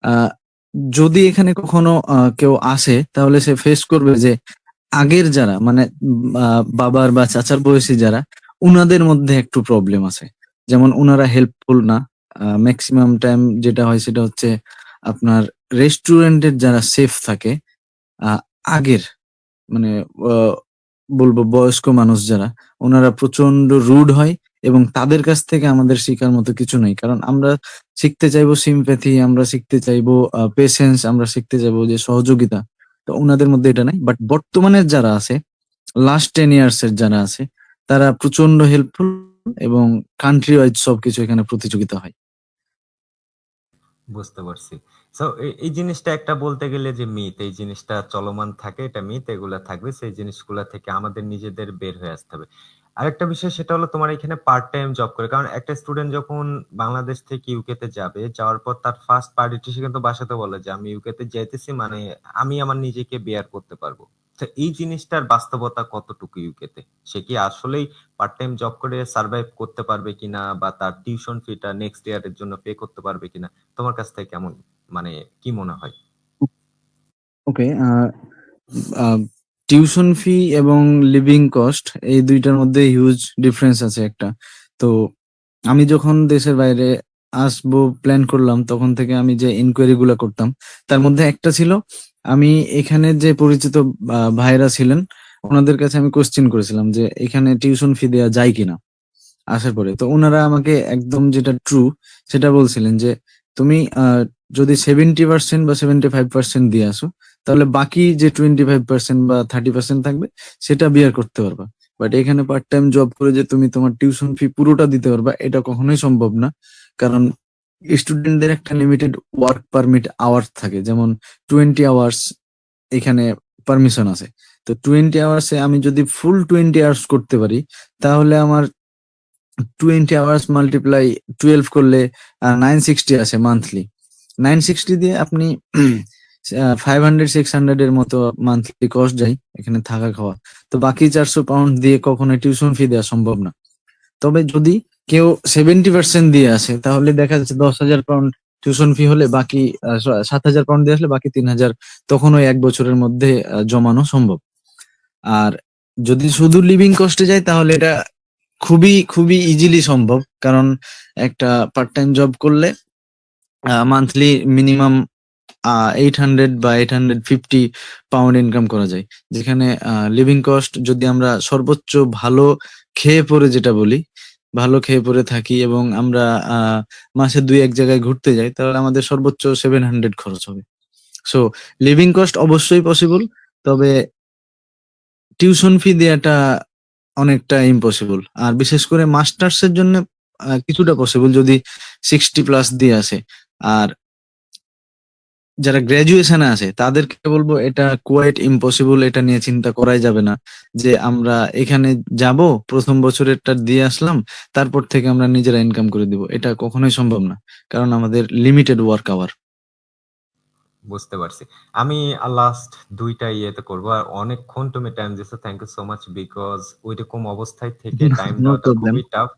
আহ যদি এখানে কখনো কেউ আসে, তাহলে সে ফেস করবে যে আগের যারা, মানে বাবার বা চাচার বয়সী যারা, উনাদের মধ্যে একটু প্রবলেম আছে। যেমন উনারা হেল্পফুল না। ম্যাক্সিমাম টাইম যেটা হয় সেটা হচ্ছে আপনার রেস্টুরেন্টের যারা সেফ থাকে, আহ, আগের, মানে আহ, বলবো বয়স্ক মানুষ যারা, ওনারা প্রচন্ড রুড হয়। এবং তাদের কাছ থেকে আমাদের শেখার মতো কিছু নেই, কারণ আমরা শিখতে চাইবো সিম্প্যাথি, আমরা শিখতে চাইবো পেশেন্স, আমরা শিখতে চাইবো যে সহযোগিতা। তো ওনাদের মধ্যে এটা নাই। বাট বর্তমানের যারা আছে, লাস্ট 10 ইয়ার্স এর যারা আছে, তারা প্রচন্ড হেল্পফুল, এবং কান্ট্রি ওয়াইজ সবকিছু এখানে প্রতিযোগিতা হয়। বুঝতে পারছি। সো এই জিনিসটা একটা বলতে গেলে যে মিথ, এই জিনিসটা চলমান থাকে, এটা মিথ, এগুলা থাকবে। সেই জিনিসগুলা থেকে আমাদের নিজেদের বের হয়ে আসতে হবে। আরেকটা বিষয় সেটা হলো তোমার এখানে পার্ট টাইম জব করে। কারণ একটা স্টুডেন্ট যখন বাংলাদেশ থেকে ইউকে তে যাবে, যাওয়ার পর তার ফার্স্ট প্রায়োরিটি সে কিন্তু বাসাতে বলে যে আমি ইউকে তে যাইতেছি, মানে আমি আমার নিজেকে বেয়ার করতে পারবো। তো এই জিনিসটার বাস্তবতা কতটুকু ইউকে তে? সে কি আসলেই পার্ট টাইম জব করে সার্ভাইভ করতে পারবে কিনা, বা তার টিউশন ফিটা নেক্সট ইয়ারের জন্য পে করতে পারবে কিনা? তোমার কাছ থেকে কেমন, মানে কি মনে হয়? ওকে, টিউশন ফি এবং লিভিং কস্ট, এই দুইটার মধ্যে হিউজ ডিফারেন্স আছে একটা। তো আমি যখন দেশের বাইরে আসবো প্ল্যান করলাম, তখন থেকে আমি যে ইনকোয়ারি গুলা করতাম, তার মধ্যে একটা ছিল, আমি এখানে যে পরিচিত ভাইরা ছিলেন, ওনাদের কাছে আমি কোশ্চেন করেছিলাম যে এখানে টিউশন ফি দেওয়া যায় কিনা। আসার পরে তো ওনারা আমাকে একদম যেটা ট্রু সেটা বলছিলেন যে তুমি যদি 70% বা 75% দিয়ে আসো, তাহলে বাকি যে 25% বা 30% থাকবে, সেটা বিয়ার করতে পারবা। বাট এখানে পার্ট টাইম জব করে যে তুমি তোমার টিউশন ফি পুরোটা দিতে পারবা, এটা কখনোই সম্ভব না। কারণ স্টুডেন্টদের একটা লিমিটেড ওয়ার্ক পারমিট আওয়ার্স থাকে, যেমন 20 আওয়ার্স এখানে পারমিশন আছে। তো 20 আওয়ার্সে আমি যদি ফুল 20 আওয়ার্স করতে পারি, তাহলে আমার 20 আওয়ার্স মাল্টিপ্লাই 12 করলে 960 আসে মান্থলি। 960 দিয়ে আপনি 500-600 এর মতো মান্থলি কস্ট যায় এখানে থাকা খাওয়া। তো বাকি 400 পাউন্ড দিয়ে কখনো টিউশন ফি দেওয়া সম্ভব না। তবে যদি কেউ 70% দিয়ে আসে, তাহলে দেখা যাচ্ছে 10,000 পাউন্ড টিউশন ফি হলে বাকি 7,000 পাউন্ড দিয়ে আসলে বাকি 3,000 তখন ওই 1 বছরের মধ্যে জমানো সম্ভব। আর যদি শুধু লিভিং কস্টে যায়, তাহলে এটা খুবই খুবই ইজিলি সম্ভব। কারণ একটা পার্ট টাইম জব করলে মান্থলি মিনিমাম 800 বা 850 পাউন্ড ইনকাম করা যায়। যেখানে লিভিং কস্ট, যদি আমরা সর্বোচ্চ ভালো খেয়ে পরে, যেটা বলি, ভালো খেয়ে পরে থাকি, এবং আমরা মাসে 2-1 জায়গায় ঘুরতে যাই, তাহলে আমাদের সর্বোচ্চ 700 খরচ হবে। সো লিভিং কস্ট অবশ্যই পসিবল, তবে টিউশন ফি দেওয়াটা অনেকটা ইম্পসিবল। আর বিশেষ করে মাস্টার্স এর জন্য কিছুটা পসিবল, যদি 60+ দিয়ে আসে। আর যারা গ্রাজুয়েশনে আছে, তাদেরকে বলবো এটা কোয়াইট ইম্পসিবল, এটা নিয়ে চিন্তা করাই যাবে না। যে আমরা এখানে যাব, প্রথম বছরেরটা দিয়ে আসলাম, তারপর থেকে আমরা নিজেরা ইনকাম করে দিব, এটা কখনোই সম্ভব না। কারণ আমাদের লিমিটেড ওয়ার্ক আওয়ার। বুঝতে পারছি। আমি লাস্ট ২ টা ইয়েতে করব। আর অনেকক্ষণ তুমি টাইম দিছো। Thank you so much, because ঐরকম অবস্থায় থেকে টাইম নো দেওয়াটা প্রবলেম। খুবই টাফ।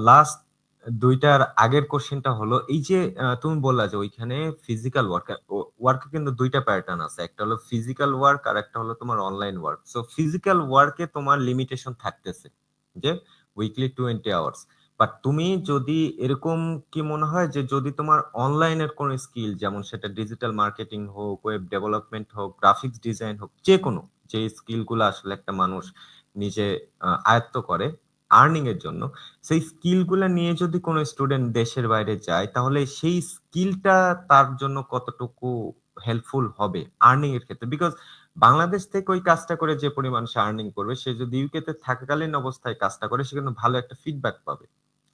লাস্ট দুইটার আগের কোশ্চেনটা হলো এই যে তুমি বললা যে ওইখানে ফিজিক্যাল ওয়ার্ক কিন্তু দুইটা প্যাটার্ন আছে, একটা হলো ফিজিক্যাল ওয়ার্ক আর একটা হলো তোমার অনলাইন ওয়ার্ক। সো ফিজিক্যাল ওয়ার্কে তোমার লিমিটেশন থাকতেছে যে উইকলি 20 আওয়ার্স, বাট তুমি যদি এরকম কি মনে হয় যে যদি তোমার অনলাইনের কোনো স্কিল, যেমন সেটা ডিজিটাল মার্কেটিং হোক, ওয়েব ডেভেলপমেন্ট হোক, গ্রাফিক্স ডিজাইন হোক, যে কোনো যে স্কিলগুলো আসলে একটা মানুষ নিজে আয়ত্ত করে আর্নিং এর জন্য, সেই স্কিলগুলো নিয়ে যদি কোনো স্টুডেন্ট দেশের বাইরে যায় তাহলে সেই স্কিলটা তার জন্য কতটুকু হেল্পফুল হবে আর্নিং এর ক্ষেত্রে? বিকজ বাংলাদেশ থেকে ওই কাজটা করে যে পরিমাণ সে আর্নিং করবে, সে যদি ইউকে তে থাকাকালীন অবস্থায় কাজটা করে সে কিন্তু ভালো একটা ফিডব্যাক পাবে।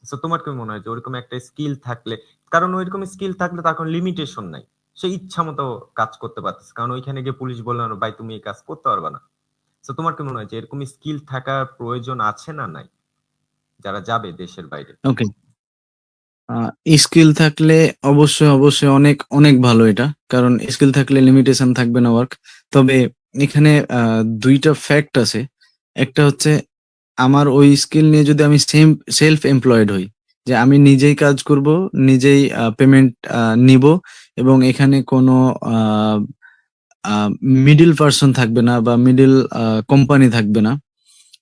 তো তোমার কি মনে হয় যে ওইরকম একটা স্কিল থাকলে, কারণ ওইরকম স্কিল থাকলে তার কোনো লিমিটেশন নাই, সে ইচ্ছা মতো কাজ করতে পারতেছে, কারণ ওইখানে গিয়ে পুলিশ বললো না ভাই তুমি এই কাজ করতে পারবে না। তো তোমার কি মনে হয় যে এরকম স্কিল থাকার প্রয়োজন আছে না নাই যারা যাবে দেশের বাইরে? ওকে। স্কিল থাকলে অবশ্যই অনেক, অনেক ভালো এটা। কারণ স্কিল থাকলে লিমিটেশন থাকবে না ওয়ার্ক। তবে এখানে ২ টা ফ্যাক্ট আছে। একটা হচ্ছে আমার ওই স্কিল নিয়ে যদি আমি সেলফ এমপ্লয়েড হই, যে আমি নিজেই কাজ করব, নিজেই পেমেন্ট নিবো এবং এখানে কোনো আ আ মিডল পারসন থাকবে না বা মিডল কোম্পানি থাকবে না।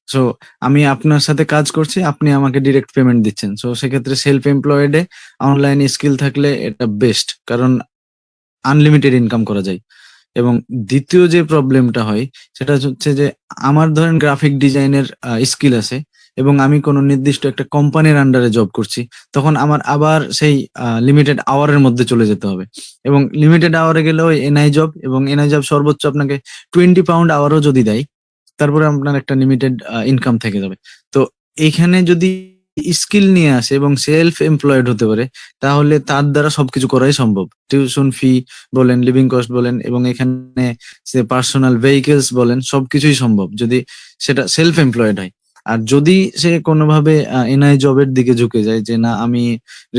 সো আমি আপনার সাথে কাজ করছি, আপনি আমাকে ডিরেক্ট পেমেন্ট দিচ্ছেন। সো সেক্ষেত্রে সেলফ এমপ্লয়েড এ অনলাইন স্কিল থাকলে এটা বেস্ট। কারণ আনলিমিটেড ইনকাম করা যায়। এবং ২য় যে প্রবলেমটা হয় সেটা হচ্ছে যে আমার ধরেন গ্রাফিক ডিজাইনের স্কিল আছে এবং আমি কোনো নির্দিষ্ট একটা কোম্পানির আন্ডারে জব করছি। তখন আমার আবার সেই লিমিটেড আওয়ার এর মধ্যে চলে যেতে হবে। এবং লিমিটেড আওয়ার এ গেলে ওই এনআই জব, এবং এনআই জব সর্বোচ্চ আপনাকে £20 আওয়ারও যদি দেয়, তারপরে আপনার একটা লিমিটেড ইনকাম থেকে যাবে। তো এইখানে যদি স্কিল নিয়ে আসে এবং সেলফ এমপ্লয়েড হতে পারে, তাহলে তার দ্বারা সবকিছু করাই সম্ভব। টিউশন ফি বলেন, লিভিং কস্ট বলেন এবং এখানে সে পার্সোনাল ভেহিকলস বলেন, সবকিছুই সম্ভব যদি সেটা সেলফ এমপ্লয়েড হয়। আর যদি সে কোনোভাবে এনআই জবের দিকে ঝুঁকে যায় যে না আমি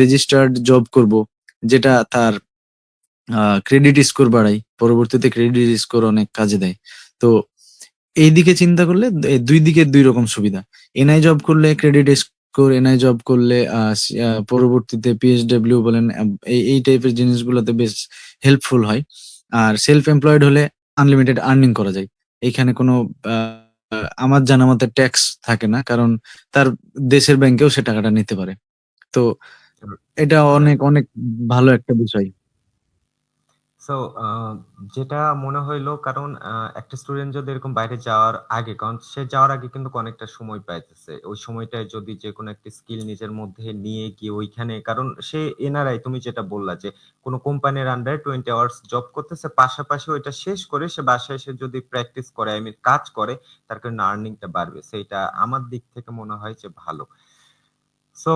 রেজিস্টার্ড জব করব, যেটা তার ক্রেডিট স্কোর বাড়ায়, পরবর্তীতে ক্রেডিট স্কোর অনেক কাজে দেয়। তো এইদিকে চিন্তা করলে ২ দিকে ২ রকম সুবিধা। এনআই জব করলে ক্রেডিট স্কোর, এনআই জব করলে পরবর্তীতে পিএসডব্লিউ বলেন, এই টাইপের জিনিসগুলোতে বেশ হেল্পফুল হয়। আর সেলফ এমপ্লয়েড হলে আনলিমিটেড আর্নিং করা যায়। এইখানে কোনো আ আমার জানা মতে ট্যাক্স থাকে না। কারণ তার দেশের ব্যাংকেও সে টাকাটা নিতে পারে। তো এটা অনেক, রাইট। অনেক ভালো একটা বিষয়। সো যেটা মনে হইলো, কারণ একটা স্টুডেন্ট যদি এরকম বাইরে যাওয়ার আগে, কারণ সে যাওয়ার আগে কিন্তু অনেকটা সময় পাইতেছে, ওই সময়টায় যদি যে কোনো একটা স্কিল নিজের মধ্যে নিয়ে গিয়ে ওইখানে, কারণ সে এনআরআই, তুমি যেটা বললা যে কোনো কোম্পানির আন্ডারে 20 আওয়ার্স জব করতেছে, পাশাপাশি ওইটা শেষ করে সে বাসায় এসে যদি প্র্যাকটিস করে, আই মিন কাজ করে, তার কারণে আর্নিংটা বাড়বে, সেইটা আমার দিক থেকে মনে হয় যে ভালো। সো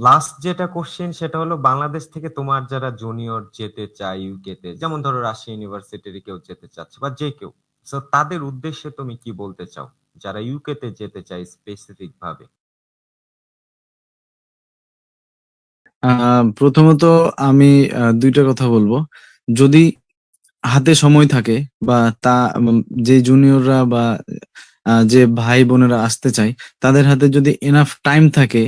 লাস্ট যেটা কোশ্চেন সেটা হলো, বাংলাদেশ থেকে তোমার যারা জুনিয়র যেতে চায় ইউকে তে, যেমন ধরো রাজশাহী ইউনিভার্সিটির কেউ যেতে চাচ্ছে বা যে কেউ, সো তাদের উদ্দেশ্যে তুমি কি বলতে চাও যারা ইউকে তে যেতে চায় স্পেসিফিক ভাবে? আ প্রথমত আমি ২ টা কথা বলব। যদি হাতে সময় থাকে বা তা যে জুনিয়ররা বা যে ভাই-বোনেরা আসতে চায়, তাদের হাতে যদি এনাফ টাইম থাকে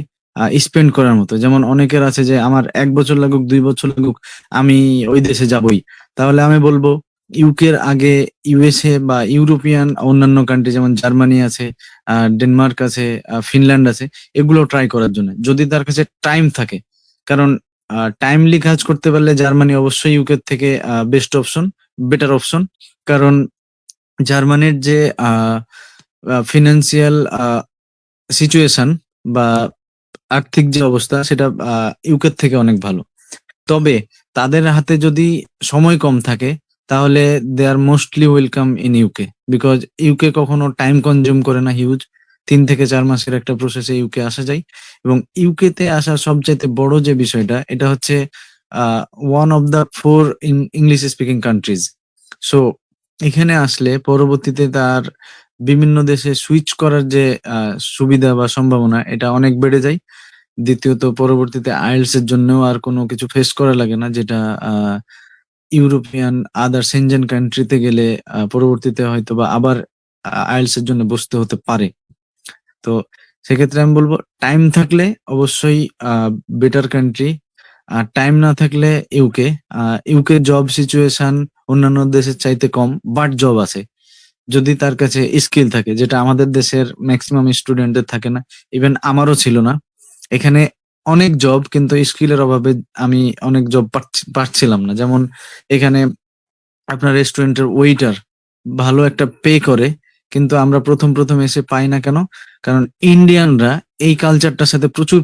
স্পেন্ড করার মতো। যেমন অনেকের আছে যে আমার ১ বছর লাগুক, ২ বছর লাগুক, আমি ওই দেশে যাবোই। তাহলে আমি বলব ইউকের আগে ইউএসএ বা ইউরোপিয়ান অন্যান্য কান্ট্রি যেমন জার্মানি আছে, ডেনমার্ক আছে, ফিনল্যান্ড আছে, এগুলো ট্রাই করার জন্য। যদি তার কাছে টাইম থাকে। কারণ টাইমলি কাজ করতে পারলে জার্মানি অবশ্যই ইউকের থেকে বেস্ট অপশন, বেটার অপশন। কারণ জার্মানির যে আ আ ফিন্যান্সিয়াল সিচুয়েশন বা আর্থিক যে অবস্থা সেটা ইউকের থেকে অনেক ভালো। তবে তাদের হাতে যদি সময় কম থাকে তাহলে they are mostly welcome in UK. Because UK কখনো টাইম কনজিউম করে না হিউজ। ৩ থেকে ৪ মাসের একটা প্রসেসে ইউকে আসা যায়। এবং ইউকেতে আসার সবচাইতে বড় যে বিষয়টা এটা হচ্ছে আ one of the 4 English speaking countries. So এখানে আসলে পরবর্তীতে তার বিভিন্ন দেশে সুইচ করার যে আ সুবিধা বা সম্ভাবনা এটা অনেক বেড়ে যায়। দ্বিতীয়ত পরবর্তীতে IELTS এর জন্যও আর কোনো কিছু ফেস করা লাগে না, যেটা আ ইউরোপিয়ান আদার সেনজেন কান্ট্রিতে গেলে পরবর্তীতে হয়তোবা আবার IELTS এর জন্য বসতে হতে পারে। তো সেক্ষেত্রে আমি বলবো টাইম থাকলে অবশ্যই বেটার কান্ট্রি, আর টাইম না থাকলে ইউকে। ইউকে জব সিচুয়েশন অন্যান্য দেশের চাইতে কম, বাট জব আছে যদি তার কাছে স্কিল থাকে, যেটা আমাদের দেশের ম্যাক্সিমাম স্টুডেন্টের থাকে না। ইভেন আমারও ছিল না। এখানে অনেক জব, কিন্তু স্কিলের অভাবে আমি অনেক জব পাচ্ছিলাম না। যেমন এখানে আপনার রেস্টুরেন্টের ওয়েটার ভালো একটা পে করে, কিন্তু আমরা প্রথম এসে পাই না কেন? কারণ ইন্ডিয়ানরা এই কালচারটার সাথে প্রচুর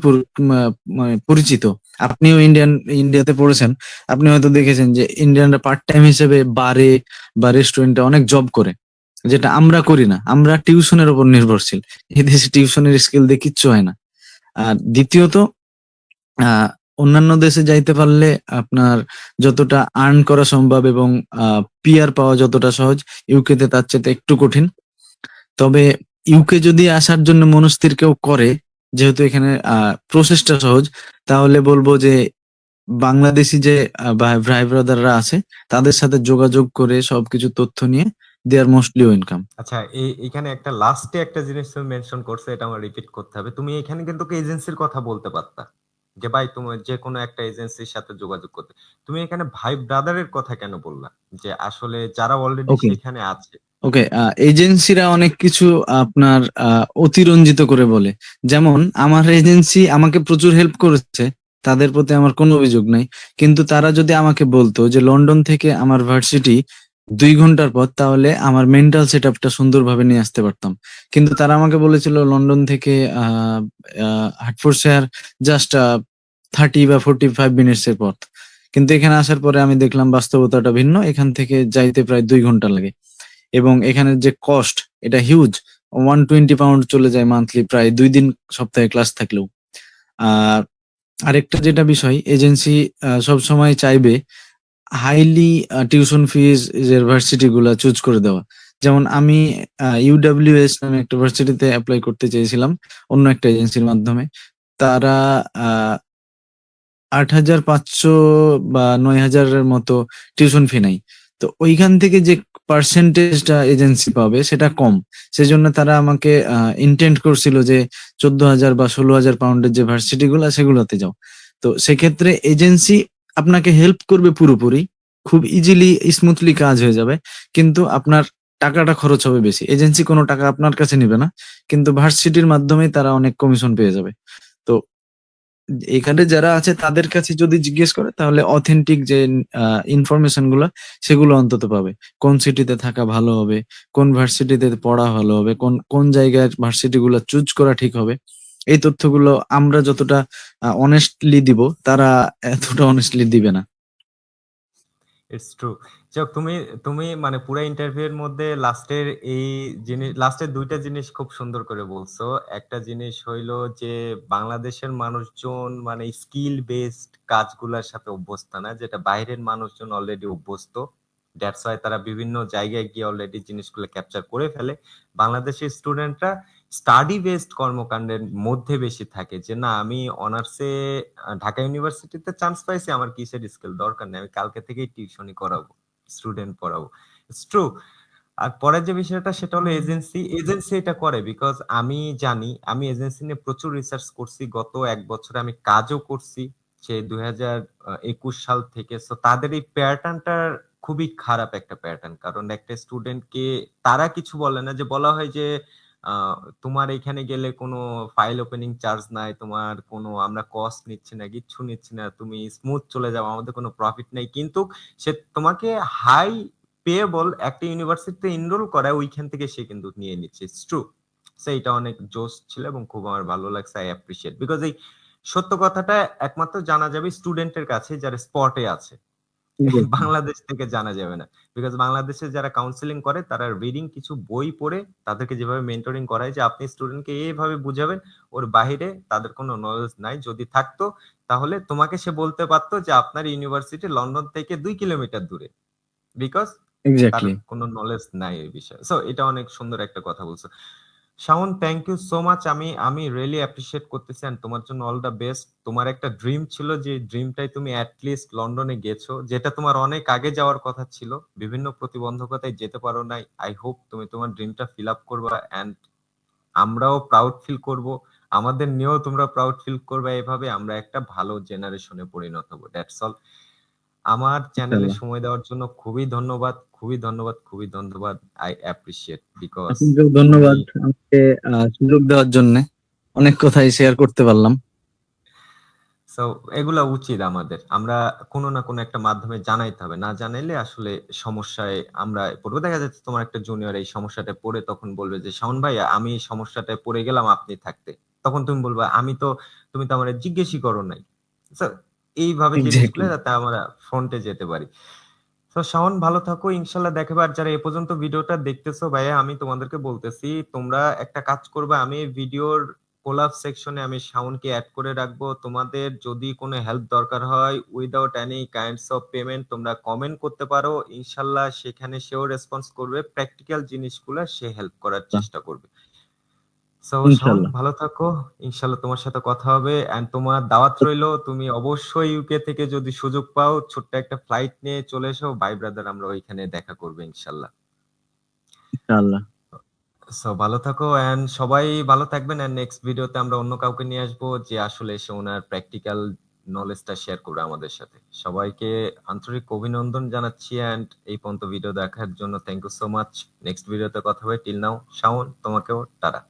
মানে পরিচিত। আপনিও ইন্ডিয়াতে পড়েছেন, আপনি হয়তো দেখেছেন যে ইন্ডিয়ানরা পার্ট টাইম হিসেবে বারে বা রেস্টুরেন্টে অনেক জব করে, যেটা আমরা করি না। আমরা টিউশনের উপর নির্ভরশীল। এদেশে টিউশনের স্কিল দিয়ে কিচ্ছু হয় না। আর দ্বিতীয়ত, অন্যান্য দেশে যাইতে পারলে আপনার যতটা আর্ন করা সম্ভব এবং পিআর পাওয়া যতটা সহজ, ইউকেতে তার চেয়ে একটু কঠিন। তবে ইউকে যদি আসার জন্য মনস্থির কেউ করে, যেহেতু এখানে প্রসেসটা সহজ, তাহলে বলবো যে বাংলাদেশি যে ভাই ব্রাদাররা আছে, তাদের সাথে যোগাযোগ করে সবকিছু তথ্য নিয়ে দে আর মোস্টলি ওয়েলকাম। আচ্ছা, এখানে একটা লাস্টে একটা জিনিস তুমি মেনশন করছো, এটা আমার রিপিট করতে হবে। তুমি এখানে কিন্তু এজেন্সির কথা বলতে পারতা, যে ভাই তুমি যে কোনো একটা এজেন্সির সাথে যোগাযোগ করতে। তুমি এখানে ভাই ব্রাদারের কথা কেন বললা? যে আসলে যারা অলরেডি ওকে, সেখানে আছে। ওকে। এজেন্সিরা অনেক কিছু আপনার অতিরঞ্জিত করে বলে। যেমন আমার এজেন্সি আমাকে প্রচুর হেল্প করেছে, তাদের প্রতি আমার কোনো অভিযোগ নাই। কিন্তু তারা যদি আমাকে বলতো যে লন্ডন থেকে আমার ভার্সিটি 2 ঘন্টার পথ, তাহলে আমার মেন্টাল সেট আপটা সুন্দরভাবে নিয়ে আসতে পারতাম। কিন্তু তারা আমাকে বলেছিল লন্ডন থেকে হার্টফোর্ডশায়ার জাস্ট 30 বা 45 মিনিটস এর পথ। কিন্তু এখানে আসার পরে আমি দেখলাম বাস্তবতাটা ভিন্ন। এখান থেকে যাইতে প্রায় 2 ঘন্টা লাগে, এবং এখানের যে কস্ট, এটা হিউজ। 120 পাউন্ড চলে যায় মান্থলি, প্রায় 2 দিন সপ্তাহে ক্লাস থাকলেও। আর আরেকটা যেটা বিষয়, এজেন্সি সবসময় চাইবে হাইলি টিউশন ফিজ এর ভার্সিটি গুলা চুজ করে দেওয়া। যেমন আমি ইউডাব্লিউএস নামে একটা ভার্সিটিতে অ্যাপ্লাই করতে চেয়েছিলাম অন্য একটা এজেন্সির মাধ্যমে। তারা 8,500 বা 9,000-এর মতো টিউশন ফি নেয়। তো ওইখান থেকে যে পার্সেন্টেজটা এজেন্সি পাবে সেটা কম। সেজন্য তারা আমাকে ইন্টেন্ট করছিল যে 14,000 বা 16,000 পাউন্ডের যে ভার্সিটি গুলা সেগুলোতে যাও। তো সেক্ষেত্রে এজেন্সি আপনাকে হেল্প করবে পুরোপুরি, খুব ইজিলি স্মুথলি কাজ হয়ে যাবে, কিন্তু আপনার টাকাটা খরচ হবে বেশি। এজেন্সি কোনো টাকা আপনার কাছে নিবে না, কিন্তু ভার্সিটির মাধ্যমে তারা অনেক কমিশন পেয়ে যাবে। তো এখানে যারা আছে তাদের কাছে যদি জিজ্ঞেস করে, তাহলে অথেন্টিক যে ইনফরমেশন গুলো সেগুলো অন্তত পাবে। কোন সিটিতে থাকা ভালো হবে, কোন ভার্সিটিতে পড়া ভালো হবে, কোন কোন জায়গায় ভার্সিটি গুলো চুজ করা ঠিক হবে, এই তথ্যগুলো আমরা যতটা অনেস্টলি দিব, তারা এতটা অনেস্টলি দিবে না। It's true. যাক, তুমি তুমি মানে পুরো ইন্টারভিউ এর মধ্যে লাস্টের এই জিনিস, লাস্টের দুইটা জিনিস খুব সুন্দর করে বলছো। একটা জিনিস হইলো যে বাংলাদেশের মানুষজন মানে স্কিল বেসড কাজগুলোর সাথে অভ্যস্ত না, যেটা বাইরের মানুষজন অলরেডি অভ্যস্ত। দ্যাটস ওয়াই তারা বিভিন্ন জায়গায় গিয়ে অলরেডি জিনিসগুলো ক্যাপচার করে ফেলে। বাংলাদেশের স্টুডেন্টরা স্টাডি বেসড কর্মকাণ্ডের মধ্যে বেশি থাকে, যে না আমি অনার্সে ঢাকা ইউনিভার্সিটিতে চান্স পাইছি, আমার কিসের স্কিল দরকার নেই, আমি কালকে থেকেই টিউশনি করাবো, স্টুডেন্ট পড়াবো। It's true. আর পরের যে বিষয়টা সেটা হলো এজেন্সি। এজেন্সি এটা করে বিকজ আমি জানি, আমি এজেন্সি নিয়ে প্রচুর রিসার্চ করছি, গত 1 বছরে আমি কাজও করছি, সে 2021 সাল থেকে। সো তাদের এই প্যাটার্নটার খুবই খারাপ একটা প্যাটার্ন। কারণ একটা স্টুডেন্টকে তারা কিছু বলে না, যে বলা হয় যে তোমার এখানে গেলে কোনো ফাইল ওপেনিং চার্জ নাই, তোমার কোনো আমরা কস্ট নিচ্ছি না, কিচ্ছু নিচ্ছি না, তুমি স্মুথ চলে যাও, আমাদের কোনো প্রফিট নেই। কিন্তু সে তোমাকে হাই পেয়েবল একটা ইউনিভার্সিটিতে এনরোল করায়, ওইখান থেকে সে কিন্তু নিয়ে নিচ্ছে। It's true. সেইটা অনেক জোস ছিল এবং খুব আমার ভালো লাগছে। আই অ্যাপ্রিসিয়েট, বিকজ এই সত্য কথাটা একমাত্র জানা যাবে স্টুডেন্টের কাছে যারা স্পটে আছে। বাংলাদেশ থেকে জানা যাবে না। বিকজ বাংলাদেশে যারা কাউন্সিলিং করে তারা রিডিং কিছু বই পড়ে তাদেরকে যেভাবে মেন্টরিং করায় যে আপনি স্টুডেন্টকে এইভাবে বুঝাবেন, ওর বাহিরে তাদের কোনো নলেজ নাই। যদি থাকতো তাহলে তোমাকে সে বলতে পারতো যে আপনার ইউনিভার্সিটি লন্ডন থেকে 2 কিলোমিটার দূরে, বিকজ তার এক্স্যাক্টলি। কোনো নলেজ নাই এই বিষয়ে। সো এটা অনেক সুন্দর একটা কথা বলছো। Shaon, thank you so much. আমি রিয়েলি অ্যাপ্রিসিয়েট করতেছি and তোমার জন্য অল দ্য বেস্ট। তোমার একটা ড্রিম ছিল, যে ড্রিমটাই তুমি অ্যাটলিস্ট লন্ডনে গেছো, যেটা তোমার অনেক আগে যাওয়ার কথা ছিল, বিভিন্ন প্রতিবন্ধকতায় যেতে পারো নাই। আই হোপ তুমি তোমার ড্রিমটা ফিল আপ করবা, এন্ড আমরাও প্রাউড ফিল করব, আমাদের নিয়েও তোমরা প্রাউড ফিল করবে, এভাবে আমরা একটা ভালো জেনারেশনে পরিণত হবো। That's all. আমার চ্যানেলে ইনশাল্লাহ। সময় দেওয়ার জন্য খুবই ধন্যবাদ, খুবই ধন্যবাদ, খুবই ধন্যবাদ। আই অ্যাপ্রিশিয়েট বিকজ আপনাকেও তুমি ধন্যবাদ আমাকে সুযোগ দেওয়ার জন্য। অনেক কথাই শেয়ার করতে পারলাম। সো এগুলা উচিত আমাদের। আমরা কোনো না কোনো একটা মাধ্যমে জানাইতে হবে। না জানাইলে আসলে সমস্যায় আমরা পড়বো। দেখা যাচ্ছে তোমার একটা জুনিয়র এই সমস্যাটায় পড়ে তখন বলবে যে, "শাওন ভাই আমি এই সমস্যাটায় পড়ে গেলাম আপনি থাকতে।" তখন তুমি বলবা, তুমি তো আমারে জিজ্ঞেসই করো নাই।" সো এইভাবে জিনিসগুলো এক্সাক্টলি। যাতে আমরা ফ্রন্টে যেতে পারি। তো শাওন ভালো থাকো। ইনশাআল্লাহ দেখা হবে। আর যারা এ পর্যন্ত ভিডিওটা দেখতেছো ভাইয়া আমি তোমাদেরকে বলতেছি, তোমরা একটা কাজ করবা। আমি ভিডিওর কোলাব সেকশনে আমি শাওনকে এড করে রাখবো। তোমাদের যদি কোনো হেল্প দরকার হয় without any kinds of payment তোমরা কমেন্ট করতে পারো। ইনশাআল্লাহ সেখানে সেও রেসপন্স করবে। প্র্যাকটিক্যাল জিনিসগুলা সে হেল্প করার চেষ্টা করবে। সো শাওন ইনশাল্লাহ। ভালো থাকো। ইনশাআল্লাহ তোমার সাথে কথা হবে। অ্যান্ড তোমার দাওয়াত রইলো। তুমি অবশ্যই ইউকে থেকে যদি সুযোগ পাও ছোট্ট একটা ফ্লাইট নিয়ে চলে এসো। ভাই ব্রাদার আমরা ওইখানে দেখা করবো ইনশাআল্লাহ। ইনশাল্লাহ। সো ভালো থাকো অ্যান্ড সবাই ভালো থাকবেন। অ্যান্ড নেক্সট ভিডিওতে আমরা অন্য কাউকে নিয়ে আসবো যে আসলে এসে ওনার প্র্যাকটিক্যাল নলেজটা শেয়ার করবে আমাদের সাথে। সবাইকে আন্তরিক অভিনন্দন জানাচ্ছি অ্যান্ড এই পর্যন্ত ভিডিও দেখার জন্য thank you so much. Next ভিডিওতে কথা হবে। টিল নাও শাওন তোমাকেও টাটা।